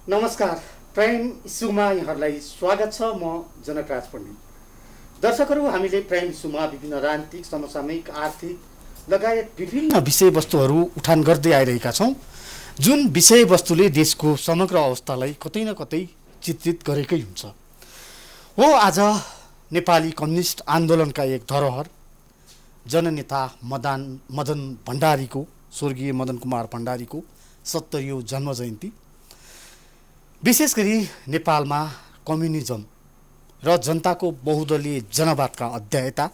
नमस्कार, प्राइम इस्युमा यहाँहरूलाई स्वागत छ। म जनकराज पण्डित। दर्शकहरू, हामीले प्राइम इस्युमा विभिन्न राजनीतिक, समसामयिक, आर्थिक लगायत विभिन्न विषयवस्तुहरू उठान गर्दै आइरहेका छौँ, जुन विषयवस्तुले देशको समग्र अवस्थालाई कतै न कतै चित्रित गरेकै हुन्छ। हो, आज नेपाली कम्युनिस्ट आन्दोलनका एक धरोहर जननेता मदन भण्डारीको, स्वर्गीय मदन कुमार भण्डारीको 70औं जन्म जयन्ती। विशेष गरी नेपालमा कम्युनिजम र जनताको बहुदलीय जनवादका अध्यायता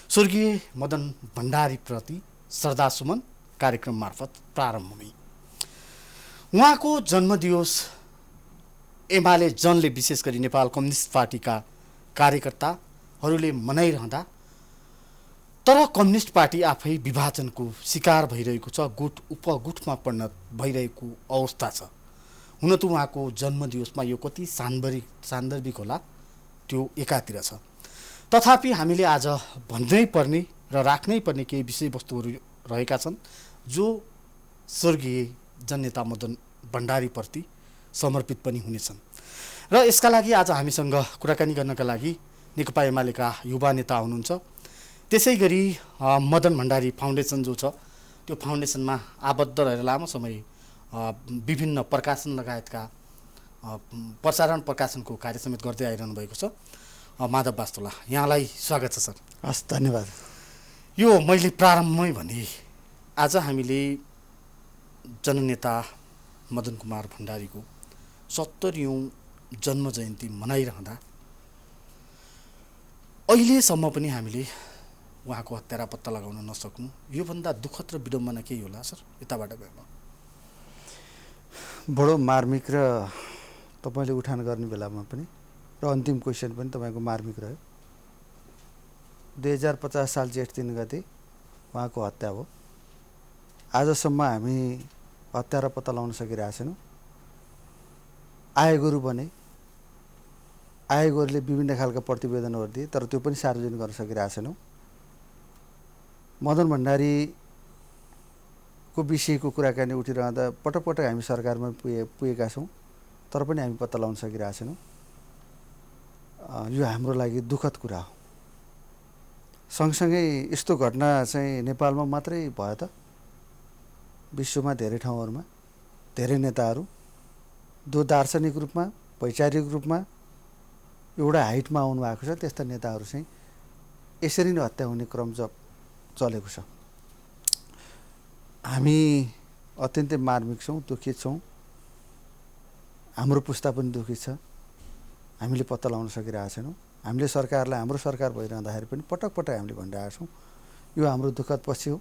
स्वर्गीय मदन भण्डारीप्रति श्रद्धासुमन कार्यक्रम मार्फत प्रारम्भ हुने। उहाँको जन्मदिवस एमाले जनले, विशेष गरी नेपाल कम्युनिस्ट पार्टीका कार्यकर्ताहरूले मनाइरहँदा, तर कम्युनिस्ट पार्टी आफै विभाजनको शिकार भइरहेको छ, गुट उपगुटमा परिणत भइरहेको अवस्था छ। हुन त उहाँको जन्मदिवसमा यो कति सान्दर्भिक होला, त्यो एकातिर छ। तथापि हामीले आज भन्नै पर्ने र राख्नै पर्ने केही विषयवस्तुहरू रहेका छन्, जो स्वर्गीय जननेता मदन भण्डारीप्रति समर्पित पनि हुनेछन्। र यसका लागि आज हामीसँग कुराकानी गर्नका लागि नेकपा एमालेका युवा नेता हुनुहुन्छ। त्यसै गरी मदन भण्डारी फाउन्डेसन जो छ, त्यो फाउन्डेसनमा आबद्ध रहेर लामो समय विभिन्न प्रकाशन लगायतका प्रसारण प्रकाशनको कार्य समेत गर्दै आइरहनु भएको छ। माधव वास्तोला, यहाँलाई स्वागत छ सर। हस्, धन्यवाद। यो मैले प्रारम्भमै भने, आज हामीले जननेता मदन कुमार भण्डारीको 70औं जन्म जयन्ती मनाइरहँदा अहिलेसम्म पनि हामीले उहाँको हत्यारा पत्ता लगाउन नसक्नु, योभन्दा दुःखद र विडम्बना केही होला सर? यताबाट गएको बडो मार्मिक र तपाईँले उठान गर्ने बेलामा पनि र अन्तिम क्वेसन पनि तपाईँको मार्मिक रह्यो। 2050 साल जेठ 3 गते उहाँको हत्या भयो। आजसम्म हामी हत्यारा पत्ता लगाउन सकिरहेको छैनौँ। आयोगहरू बने, आयोगहरूले विभिन्न खालका प्रतिवेदनहरू दिए, तर त्यो पनि सार्वजनिक गर्न सकिरहेको छैनौँ। मदन भण्डारीको विषयको कुराकानी उठिरहँदा पटक पटक हामी सरकारमा पुगेका छौँ, तर पनि हामी पत्ता लगाउन सकिरहेको छैनौँ। यो हाम्रो लागि दुःखद कुरा हो। सँगसँगै यस्तो घटना चाहिँ नेपालमा मात्रै भयो त? विश्वमा धेरै ठाउँहरूमा धेरै नेताहरू जो दार्शनिक रूपमा, वैचारिक रूपमा एउटा हाइटमा आउनु भएको छ, त्यस्ता नेताहरू चाहिँ यसरी नै हत्या हुने क्रम चलेको छ। हामी अत्यन्तै मार्मिक छौँ, दुखित छौँ। हाम्रो पुस्ता पनि दुखित छ। हामीले पत्ता लगाउन सकिरहेका छैनौँ। हामीले सरकारलाई, हाम्रो सरकार भइरहँदाखेरि पनि पटक पटक हामीले भनिरहेका छौँ, यो हाम्रो दुःखद पक्ष हो।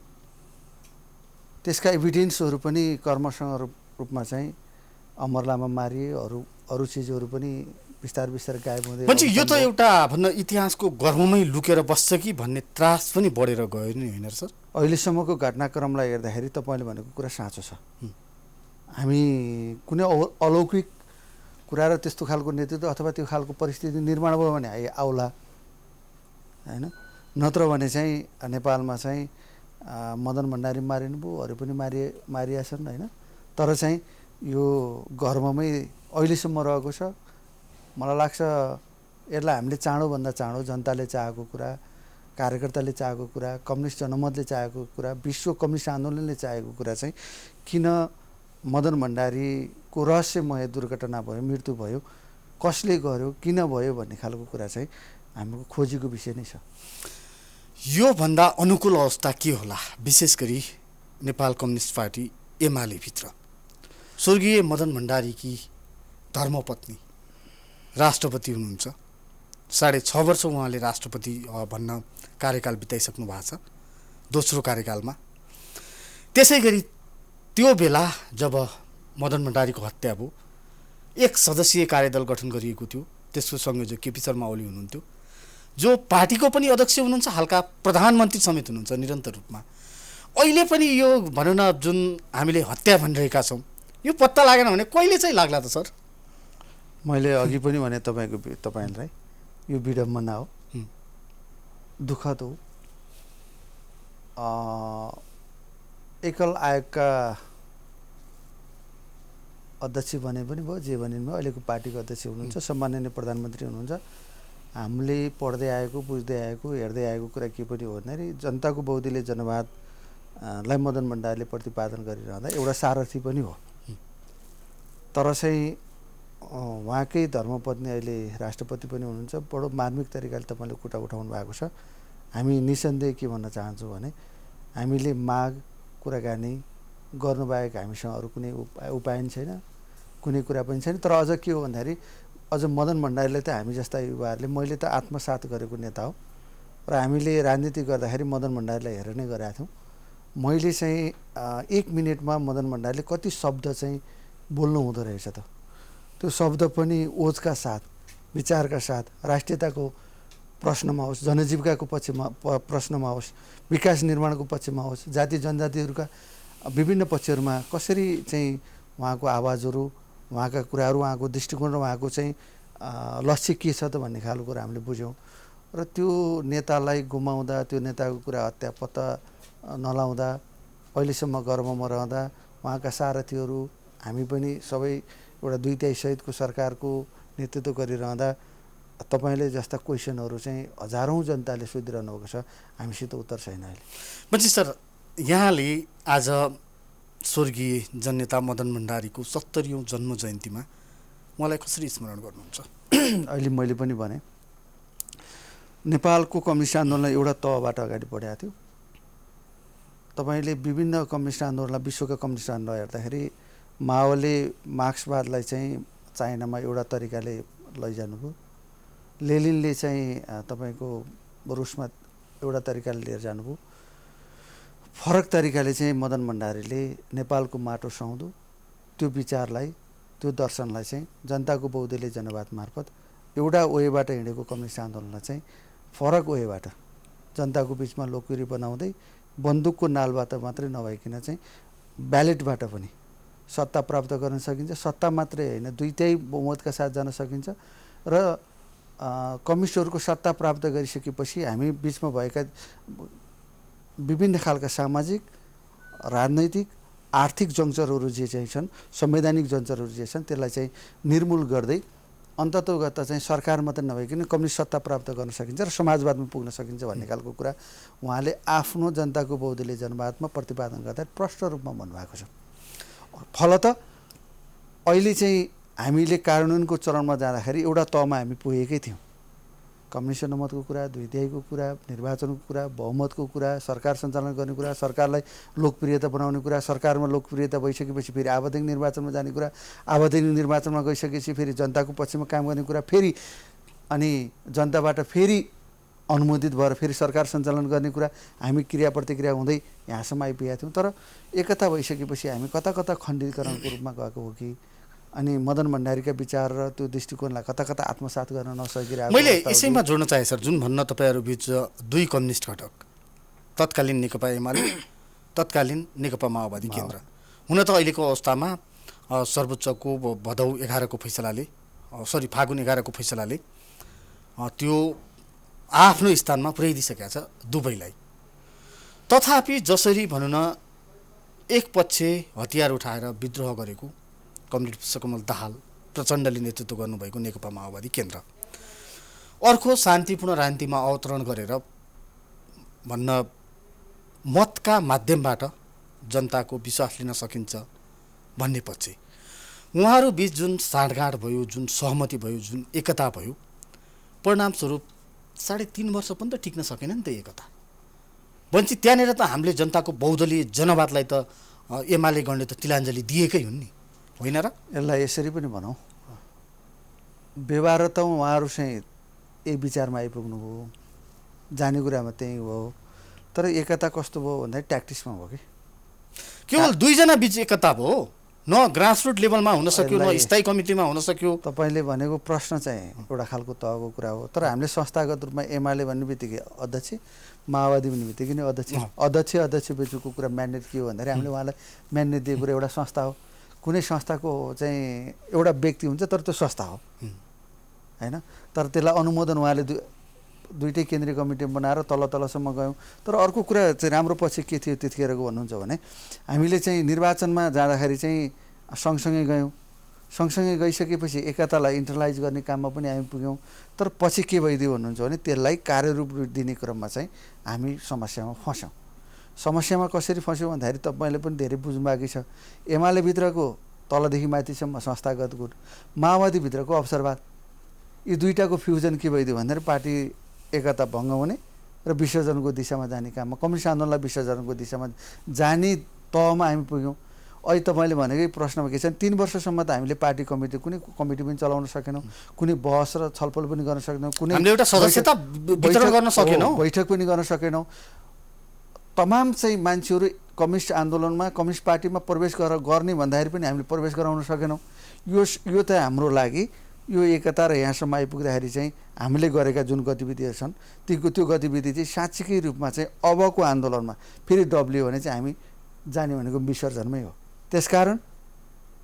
त्यसका एभिडेन्सहरू पनि कर्मसँग रूपमा चाहिँ अमर लामा मारिए, अरू चिजहरू पनि बिस्तारै बिस्तारै गायब हुँदै। यो त एउटा भन्न इतिहासको गर्भमै लुकेर बस्छ कि भन्ने त्रास पनि बढेर गयो नि, होइन सर? अहिलेसम्मको घटनाक्रमलाई हेर्दाखेरि तपाईँले भनेको कुरा साँचो छ। हामी कुनै अलौकिक कुरा र त्यस्तो खालको नेतृत्व अथवा त्यो खालको परिस्थिति निर्माण भयो भने आउला, होइन? नत्र भने चाहिँ नेपालमा चाहिँ मदन भण्डारी मारिनुभयो, अरू पनि मारिया छन्, होइन? तर चाहिँ यो गर्भमै अहिलेसम्म रहेको छ। मलाई लाग्छ यसलाई हामीले चाँडोभन्दा चाँडो जनताले चाहेको कुरा, कार्यकर्ताले चाहेको कुरा, कम्युनिस्ट जनमतले चाहेको कुरा, विश्व कम्युनिस्ट आन्दोलनले चाहेको कुरा चाहिँ किन मदन भण्डारीको रहस्यमय दुर्घटना भयो, मृत्यु भयो, कसले गर्यो, किन भयो भन्ने खालको कुरा चाहिँ हाम्रो खोजीको विषय नै छ। योभन्दा अनुकूल अवस्था के होला? विशेष गरी नेपाल कम्युनिस्ट पार्टी एमाले भित्र स्वर्गीय मदन भण्डारीकी धर्मपत्नी राष्ट्रपति हुनुहुन्छ। 6.5 वर्ष उहाँले राष्ट्रपति भन्न कार्यकाल बिताइसक्नु भएको छ, दोस्रो कार्यकालमा। त्यसै गरी त्यो बेला जब मदन भण्डारीको हत्या भयो, एक सदस्यीय कार्यदल गठन गरिएको थियो। त्यसको संयोजक केपी शर्मा ओली हुनुहुन्थ्यो, जो पार्टीको पनि अध्यक्ष हुनुहुन्छ, हालका प्रधानमन्त्री समेत हुनुहुन्छ निरन्तर रूपमा। अहिले पनि यो भनौँ न, जुन हामीले हत्या भनिरहेका छौँ, यो पत्ता लागेन भने कहिले चाहिँ लाग्ला त सर? मैले अघि पनि भने तपाईँलाई यो विडम्बना हो, दुःखद हो। एकल आयोगका अध्यक्ष बने पनि भयो, जे बने पनि भयो, अहिलेको पार्टीको अध्यक्ष हुनुहुन्छ, सम्माननीय प्रधानमन्त्री हुनुहुन्छ। हामीले पढ्दै आएको, बुझ्दै आएको, हेर्दै आएको कुरा के पनि हो भन्दाखेरि जनताको बहुदलीय जनवादलाई मदन भण्डारीले प्रतिपादन गरिरहँदा एउटा सारथी पनि हो। तर चाहिँ उहाँकै धर्मपत्नी अहिले राष्ट्रपति पनि हुनुहुन्छ। बडो मार्मिक तरिकाले तपाईँले कुरा उठाउनु भएको छ। हामी निसन्देह के भन्न चाहन्छौँ भने हामीले माग कुराकानी गर्नुबाहेक हामीसँग अरू कुनै उपाय पनि छैन, कुनै कुरा पनि छैन। तर अझ के हो भन्दाखेरि अझ मदन भण्डारीले त हामी जस्ता युवाहरूले, मैले त आत्मसात गरेको नेता हो र हामीले राजनीति गर्दाखेरि मदन भण्डारीलाई हेरेर नै गरेका थियौँ। मैले चाहिँ 1 मिनटमा मदन भण्डारीले कति शब्द चाहिँ बोल्नु हुँदो रहेछ त, त्यो शब्द पनि ओजका साथ, विचारका साथ, राष्ट्रियताको प्रश्नमा होस्, जनजीविकाको पक्षमा प्रश्नमा होस्, विकास निर्माणको पक्षमा होस्, जाति जनजातिहरूका विभिन्न पक्षहरूमा कसरी चाहिँ उहाँको आवाजहरू, उहाँका कुराहरू, उहाँको दृष्टिकोण र उहाँको चाहिँ लक्ष्य के छ त भन्ने खालको कुरा हामीले बुझ्यौँ। र त्यो नेतालाई गुमाउँदा, त्यो नेताको कुरा हत्यापत्ता नलाउँदा, अहिलेसम्म गर्भमा रहँदा उहाँका सारथीहरू हामी पनि सबै एउटा 2/3 सहितको सरकारको नेतृत्व गरिरहँदा तपाईँले जस्ता क्वेसनहरू चाहिँ हजारौँ जनताले सोधिरहनु भएको छ, हामीसित उत्तर छैन अहिले। बन्सी सर, यहाँले आज स्वर्गीय जननेता मदन भण्डारीको 70औं जन्म जयन्तीमा उहाँलाई कसरी स्मरण गर्नुहुन्छ? अहिले मैले पनि भने नेपालको कम्युनिस्ट आन्दोलन एउटा तहबाट अगाडि बढेको थियो। तपाईँले विभिन्न कम्युनिस्ट आन्दोलनलाई, विश्वका कम्युनिस्ट आन्दोलन हेर्दाखेरि माओले मार्क्सवादलाई चाहिँ चाइनामा एउटा तरिकाले लैजानुभयो, लेनिनले चाहिँ तपाईँको रुसमा एउटा तरिकाले लिएर जानुभयो। फरक तरिकाले चाहिँ मदन भण्डारीले नेपालको माटो सुहाउँदो त्यो विचारलाई, त्यो दर्शनलाई चाहिँ जनताको बहुदलीय जनवाद मार्फत एउटा वेबाट हिँडेको कम्युनिस्ट आन्दोलनलाई चाहिँ फरक वेबाट जनताको बिचमा लोकप्रिय बनाउँदै बन्दुकको नालबाट मात्रै नभइकन चाहिँ ब्यालेटबाट पनि सत्ता प्राप्त गर्न सकिन्छ। सत्ता मात्रै होइन, 2/3 बहुमतका साथ जान सकिन्छ। र कम्युनिस्टहरूको सत्ता प्राप्त गरिसकेपछि हामी बिचमा भएका विभिन्न खालका सामाजिक, राजनैतिक, आर्थिक जङ्चरहरू जे चाहिँ छन्, संवैधानिक जङ्चरहरू जे छन्, त्यसलाई चाहिँ निर्मूल गर्दै अन्ततोगत चाहिँ सरकार मात्रै नभइकन कम्युनिस्ट सत्ता प्राप्त गर्न सकिन्छ र समाजवादमा पुग्न सकिन्छ भन्ने खालको कुरा उहाँले आफ्नो जनताको बहुदलीय जनवादमा प्रतिपादन गर्दा प्रष्ट रूपमा भन्नुभएको छ। फलत अहिले चाहिँ हामीले कार्यान्वयनको चरणमा जाँदाखेरि एउटा तहमा हामी पुगेकै थियौँ। कम्युनिस्ट अनुमतको कुरा, 2/3 कुरा, निर्वाचनको कुरा, बहुमतको कुरा, सरकार सञ्चालन गर्ने कुरा, सरकारलाई लोकप्रियता बनाउने कुरा, सरकारमा लोकप्रियता भइसकेपछि फेरि आवधिक निर्वाचनमा जाने कुरा, आवधिक निर्वाचनमा गइसकेपछि फेरि जनताको पक्षमा काम गर्ने कुरा, फेरि अनि जनताबाट फेरि अनुमोदित भएर फेरि सरकार सञ्चालन गर्ने कुरा, हामी क्रिया प्रतिक्रिया हुँदै यहाँसम्म आइपुगेका थियौँ। तर एकता भइसकेपछि हामी कता कता खण्डीकरणको रूपमा गएको हो कि, अनि मदन भण्डारीका विचार र त्यो दृष्टिकोणलाई कता कता आत्मसात गर्न नसकिरहेको। मैले यसैमा जोड्न चाहे सर, जुन भन्न तपाईँहरू बिच 2 कम्युनिस्ट घटक, तत्कालीन नेकपा एमाले, तत्कालीन नेकपा माओवादी केन्द्र, हुन त अहिलेको अवस्थामा सर्वोच्चको भदौ 11 को फैसलाले, फागुन 11 को फैसलाले त्यो आफ्नो स्थानमा पुर्याइदिइसकेका छ दुवैलाई। तथापि जसरी भनौँ न एक पक्ष हतियार उठाएर विद्रोह गरेको कमरेड पुष्पकमल दाहाल प्रचण्डले नेतृत्व गर्नुभएको नेकपा माओवादी केन्द्र, अर्को शान्तिपूर्ण राजनीतिमा अवतरण गरेर भन्न मतका माध्यमबाट जनताको विश्वास लिन सकिन्छ भन्ने पक्ष, उहाँहरू बिच जुन साँठगाँठ भयो, जुन सहमति भयो, जुन एकता भयो, परिणामस्वरूप 3.5 वर्ष पनि त टिक्न सकेन नि त एकता। भन्छ त्यहाँनिर त हामीले जनताको बहुदलीय जनवादलाई त एमाले गणले त तिलाञ्जली दिएकै हुन् नि, होइन र? यसलाई यसरी पनि भनौँ, व्यवहार त उहाँहरू चाहिँ एक विचारमा आइपुग्नु भयो, जाने कुरामा त्यही हो। तर एकता कस्तो भयो भन्दाखेरि ट्याक्टिक्समा भयो कि केवल 2 जना बिच एकता भयो, न ग्रासरुट लेभलमा हुन सक्यो, न स्थायी कमिटीमा हुन सक्यो। तपाईँले भनेको प्रश्न चाहिँ एउटा खालको तहको कुरा हो। तर हामीले संस्थागत रूपमा एमाले भन्ने बित्तिकै अध्यक्ष, माओवादी भन्ने बित्तिकै नै अध्यक्ष बिचको कुरा म्यान्डेट के हो भन्दाखेरि हामीले उहाँलाई म्यान्डेट दिएको कुरा एउटा संस्था हो। कुनै संस्थाको चाहिँ एउटा व्यक्ति हुन्छ तर त्यो संस्था हो होइन। तर त्यसलाई अनुमोदन उहाँले दुईटै केन्द्रीय कमिटी बनाएर तलसम्म गयौँ। तर अर्को कुरा चाहिँ राम्रो पक्ष के थियो त्यतिखेरको भन्नुहुन्छ भने हामीले चाहिँ निर्वाचनमा जाँदाखेरि चाहिँ सँगसँगै गयौँ, सँगसँगै गइसकेपछि एकतालाई इन्टरलाइज गर्ने काममा पनि हामी पुग्यौँ। तर पछि के भइदियो भन्नुहुन्छ भने त्यसलाई कार्यरूप दिने क्रममा चाहिँ हामी समस्यामा फस्यौँ। समस्यामा कसरी फस्यौँ भन्दाखेरि तपाईँले पनि धेरै बुझ्नु बाँकी छ। एमाले भित्रको तलदेखि माथिसम्म संस्थागत गुट, माओवादी भित्रको अवसरवाद, यी दुईटाको फ्युजन के भइदियो भन्दाखेरि पार्टी एकता भङ्ग हुने र विसर्जनको दिशामा जाने काममा, कम्युनिस्ट आन्दोलनलाई विसर्जनको दिशामा जाने तहमा हामी पुग्यौँ। अहिले तपाईँले भनेकै प्रश्नमा के छ, 3 वर्षसम्म त हामीले पार्टी कमिटी कुनै कमिटी पनि चलाउन सकेनौँ, कुनै बहस र छलफल पनि गर्न सकेनौँ, कुनै एउटा सदस्यता वितरण गर्न सकेनौँ, बैठक पनि गर्न सकेनौँ। तमाम चाहिँ मान्छेहरू कम्युनिस्ट आन्दोलनमा कम्युनिस्ट पार्टीमा प्रवेश गर्ने भन्दाखेरि पनि हामीले प्रवेश गराउन सकेनौँ। यो त हाम्रो लागि यो एकता र यहाँसम्म आइपुग्दाखेरि चाहिँ हामीले गरेका जुन गतिविधिहरू छन् त्यो गतिविधि चाहिँ साँच्चीकै रूपमा चाहिँ अबको आन्दोलनमा फेरि दब्लियो भने चाहिँ हामी जाने भनेको विसर्जनमै हो। त्यसकारण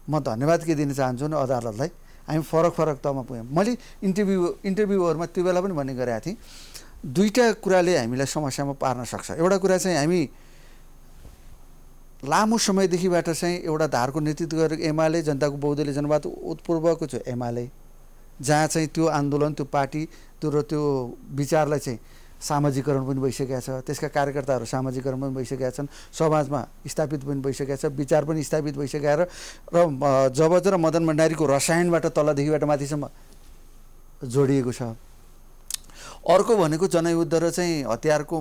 म धन्यवाद के दिन चाहन्छु भने अदालतलाई, हामी फरक तहमा पुग्यौँ। मैले इन्टरभ्यूहरूमा त्यो बेला पनि भन्ने गरेको थिएँ, दुईवटा कुराले हामीलाई समस्यामा पार्न सक्छ। एउटा कुरा चाहिँ हामी लामो समयदेखिबाट चाहिँ एउटा धारको नेतृत्व गरेको एमाले, जनताको बहुदलीय जनवाद उत्पूर्वको छ एमाले, जहाँ चाहिँ त्यो आन्दोलन, त्यो पार्टी, त्यो विचारलाई चाहिँ सामाजिकरण पनि भइसकेका छ, त्यसका कार्यकर्ताहरू सामाजिकरण पनि भइसकेका छन्, समाजमा स्थापित पनि भइसकेका छ, विचार पनि स्थापित भइसकेका र जबज र मदन भण्डारीको रसायनबाट तलदेखिबाट माथिसम्म जोडिएको छ। अर्को भनेको जनयुद्ध र चाहिँ हतियारको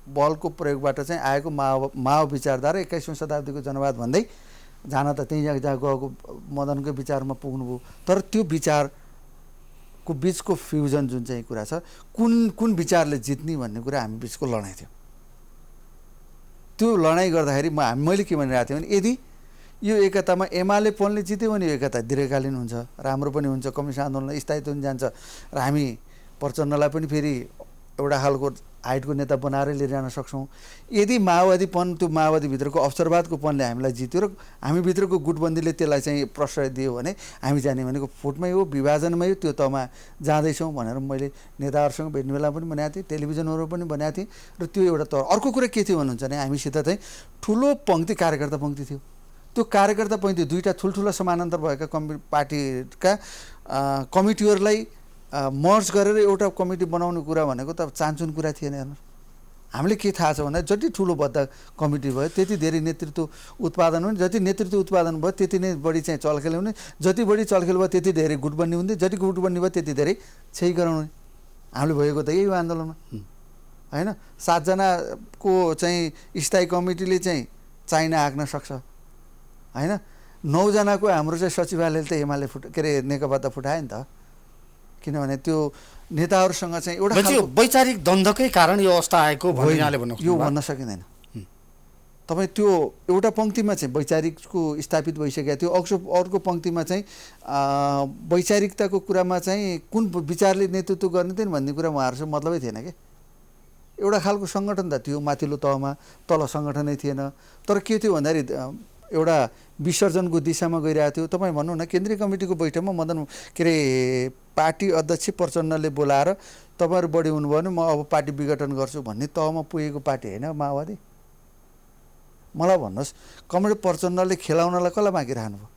बलको प्रयोगबाट चाहिँ आएको माओ विचारधारा 21औं शताब्दीको जनवाद भन्दै जान त त्यहीँ जहाँ गएको मदनकै विचारमा पुग्नुभयो। तर त्यो विचारको बिचको फ्युजन जुन चाहिँ कुरा छ, कुन विचारले जित्ने भन्ने कुरा हामी बिचको लडाइँ थियो। त्यो लडाइँ गर्दाखेरि मैले के भनिरहेको थिएँ भने यदि यो एकतामा एमाले पनले जित्यो भने यो एकता दीर्घकालीन हुन्छ, राम्रो पनि हुन्छ, कम्युनिस्ट आन्दोलन स्थायित्व पनि जान्छ र हामी प्रचण्डलाई पनि फेरि एउटा खालको हाइटको नेता बनाएर लिएर जान सक्छौँ। यदि त्यो माओवादीभित्रको अवसरवादको पनले हामीलाई जित्यो र हामीभित्रको गुटबन्दीले त्यसलाई चाहिँ प्रश्रय दियो भने हामी जाने भनेको फुटमै हो, विभाजनमै हो, त्यो तहमा जाँदैछौँ भनेर मैले नेताहरूसँग भेट्ने बेला पनि भनेको थिएँ, टेलिभिजनहरू पनि भनेको थिएँ। र त्यो एउटा तर अर्को कुरा के थियो भन्नुहुन्छ भने हामीसित चाहिँ ठुलो पङ्क्ति कार्यकर्ता पङ्क्ति थियो। त्यो कार्यकर्ता पङ्क्ति दुईवटा ठुल्ठुला समानान्तर भएका पार्टीका कमिटीहरूलाई मर्ज गरेर एउटा कमिटी बनाउने कुरा भनेको त चान्चुन कुरा थिएन। हेर्नु, हामीले के थाहा छ भन्दा जति ठुलो बद्ध कमिटी भयो त्यति धेरै नेतृत्व उत्पादन हुने, जति नेतृत्व उत्पादन भयो त्यति नै बढी चाहिँ चलखेल हुने, जति बढी चलखेल भयो त्यति धेरै गुटबन्दी हुन्थ्यो, जति गुटबन्दी भयो त्यति धेरै क्षयीकरण हुने। हामीले भएको त यही हो आन्दोलनमा, होइन? 7 जनाको चाहिँ स्थायी कमिटीले चाहिँ चाइना हाँक्न सक्छ, होइन? 9 जनाको हाम्रो चाहिँ सचिवालयले त एमाले नेकपा त फुटायो नि त, किनभने त्यो नेताहरूसँग चाहिँ एउटा वैचारिक द्वन्द्वकै कारण यो अवस्था आएको यो भन्न सकिँदैन। तपाईँ त्यो एउटा पङ्क्तिमा चाहिँ वैचारिकको स्थापित भइसकेको थियो, अर्को पङ्क्तिमा चाहिँ वैचारिकताको कुरामा चाहिँ कुन विचारले नेतृत्व गर्ने थिएन भन्ने कुरा उहाँहरूसँग मतलबै थिएन क्या। एउटा खालको सङ्गठन त थियो माथिल्लो तहमा, तल सङ्गठनै थिएन। तर के थियो भन्दाखेरि एउटा विसर्जनको दिशामा गइरहेको थियो। तपाईँ भन्नु न, केन्द्रीय कमिटीको बैठकमा पार्टी अध्यक्ष प्रचण्डले बोलाएर तपाईँहरू बढी हुनुभयो भने म अब पार्टी विघटन गर्छु भन्ने तहमा पुगेको पार्टी होइन माओवादी। मलाई भन्नुहोस्, कमरेड प्रचण्डले खेलाउनलाई कसलाई बाँकी राख्नुभयो?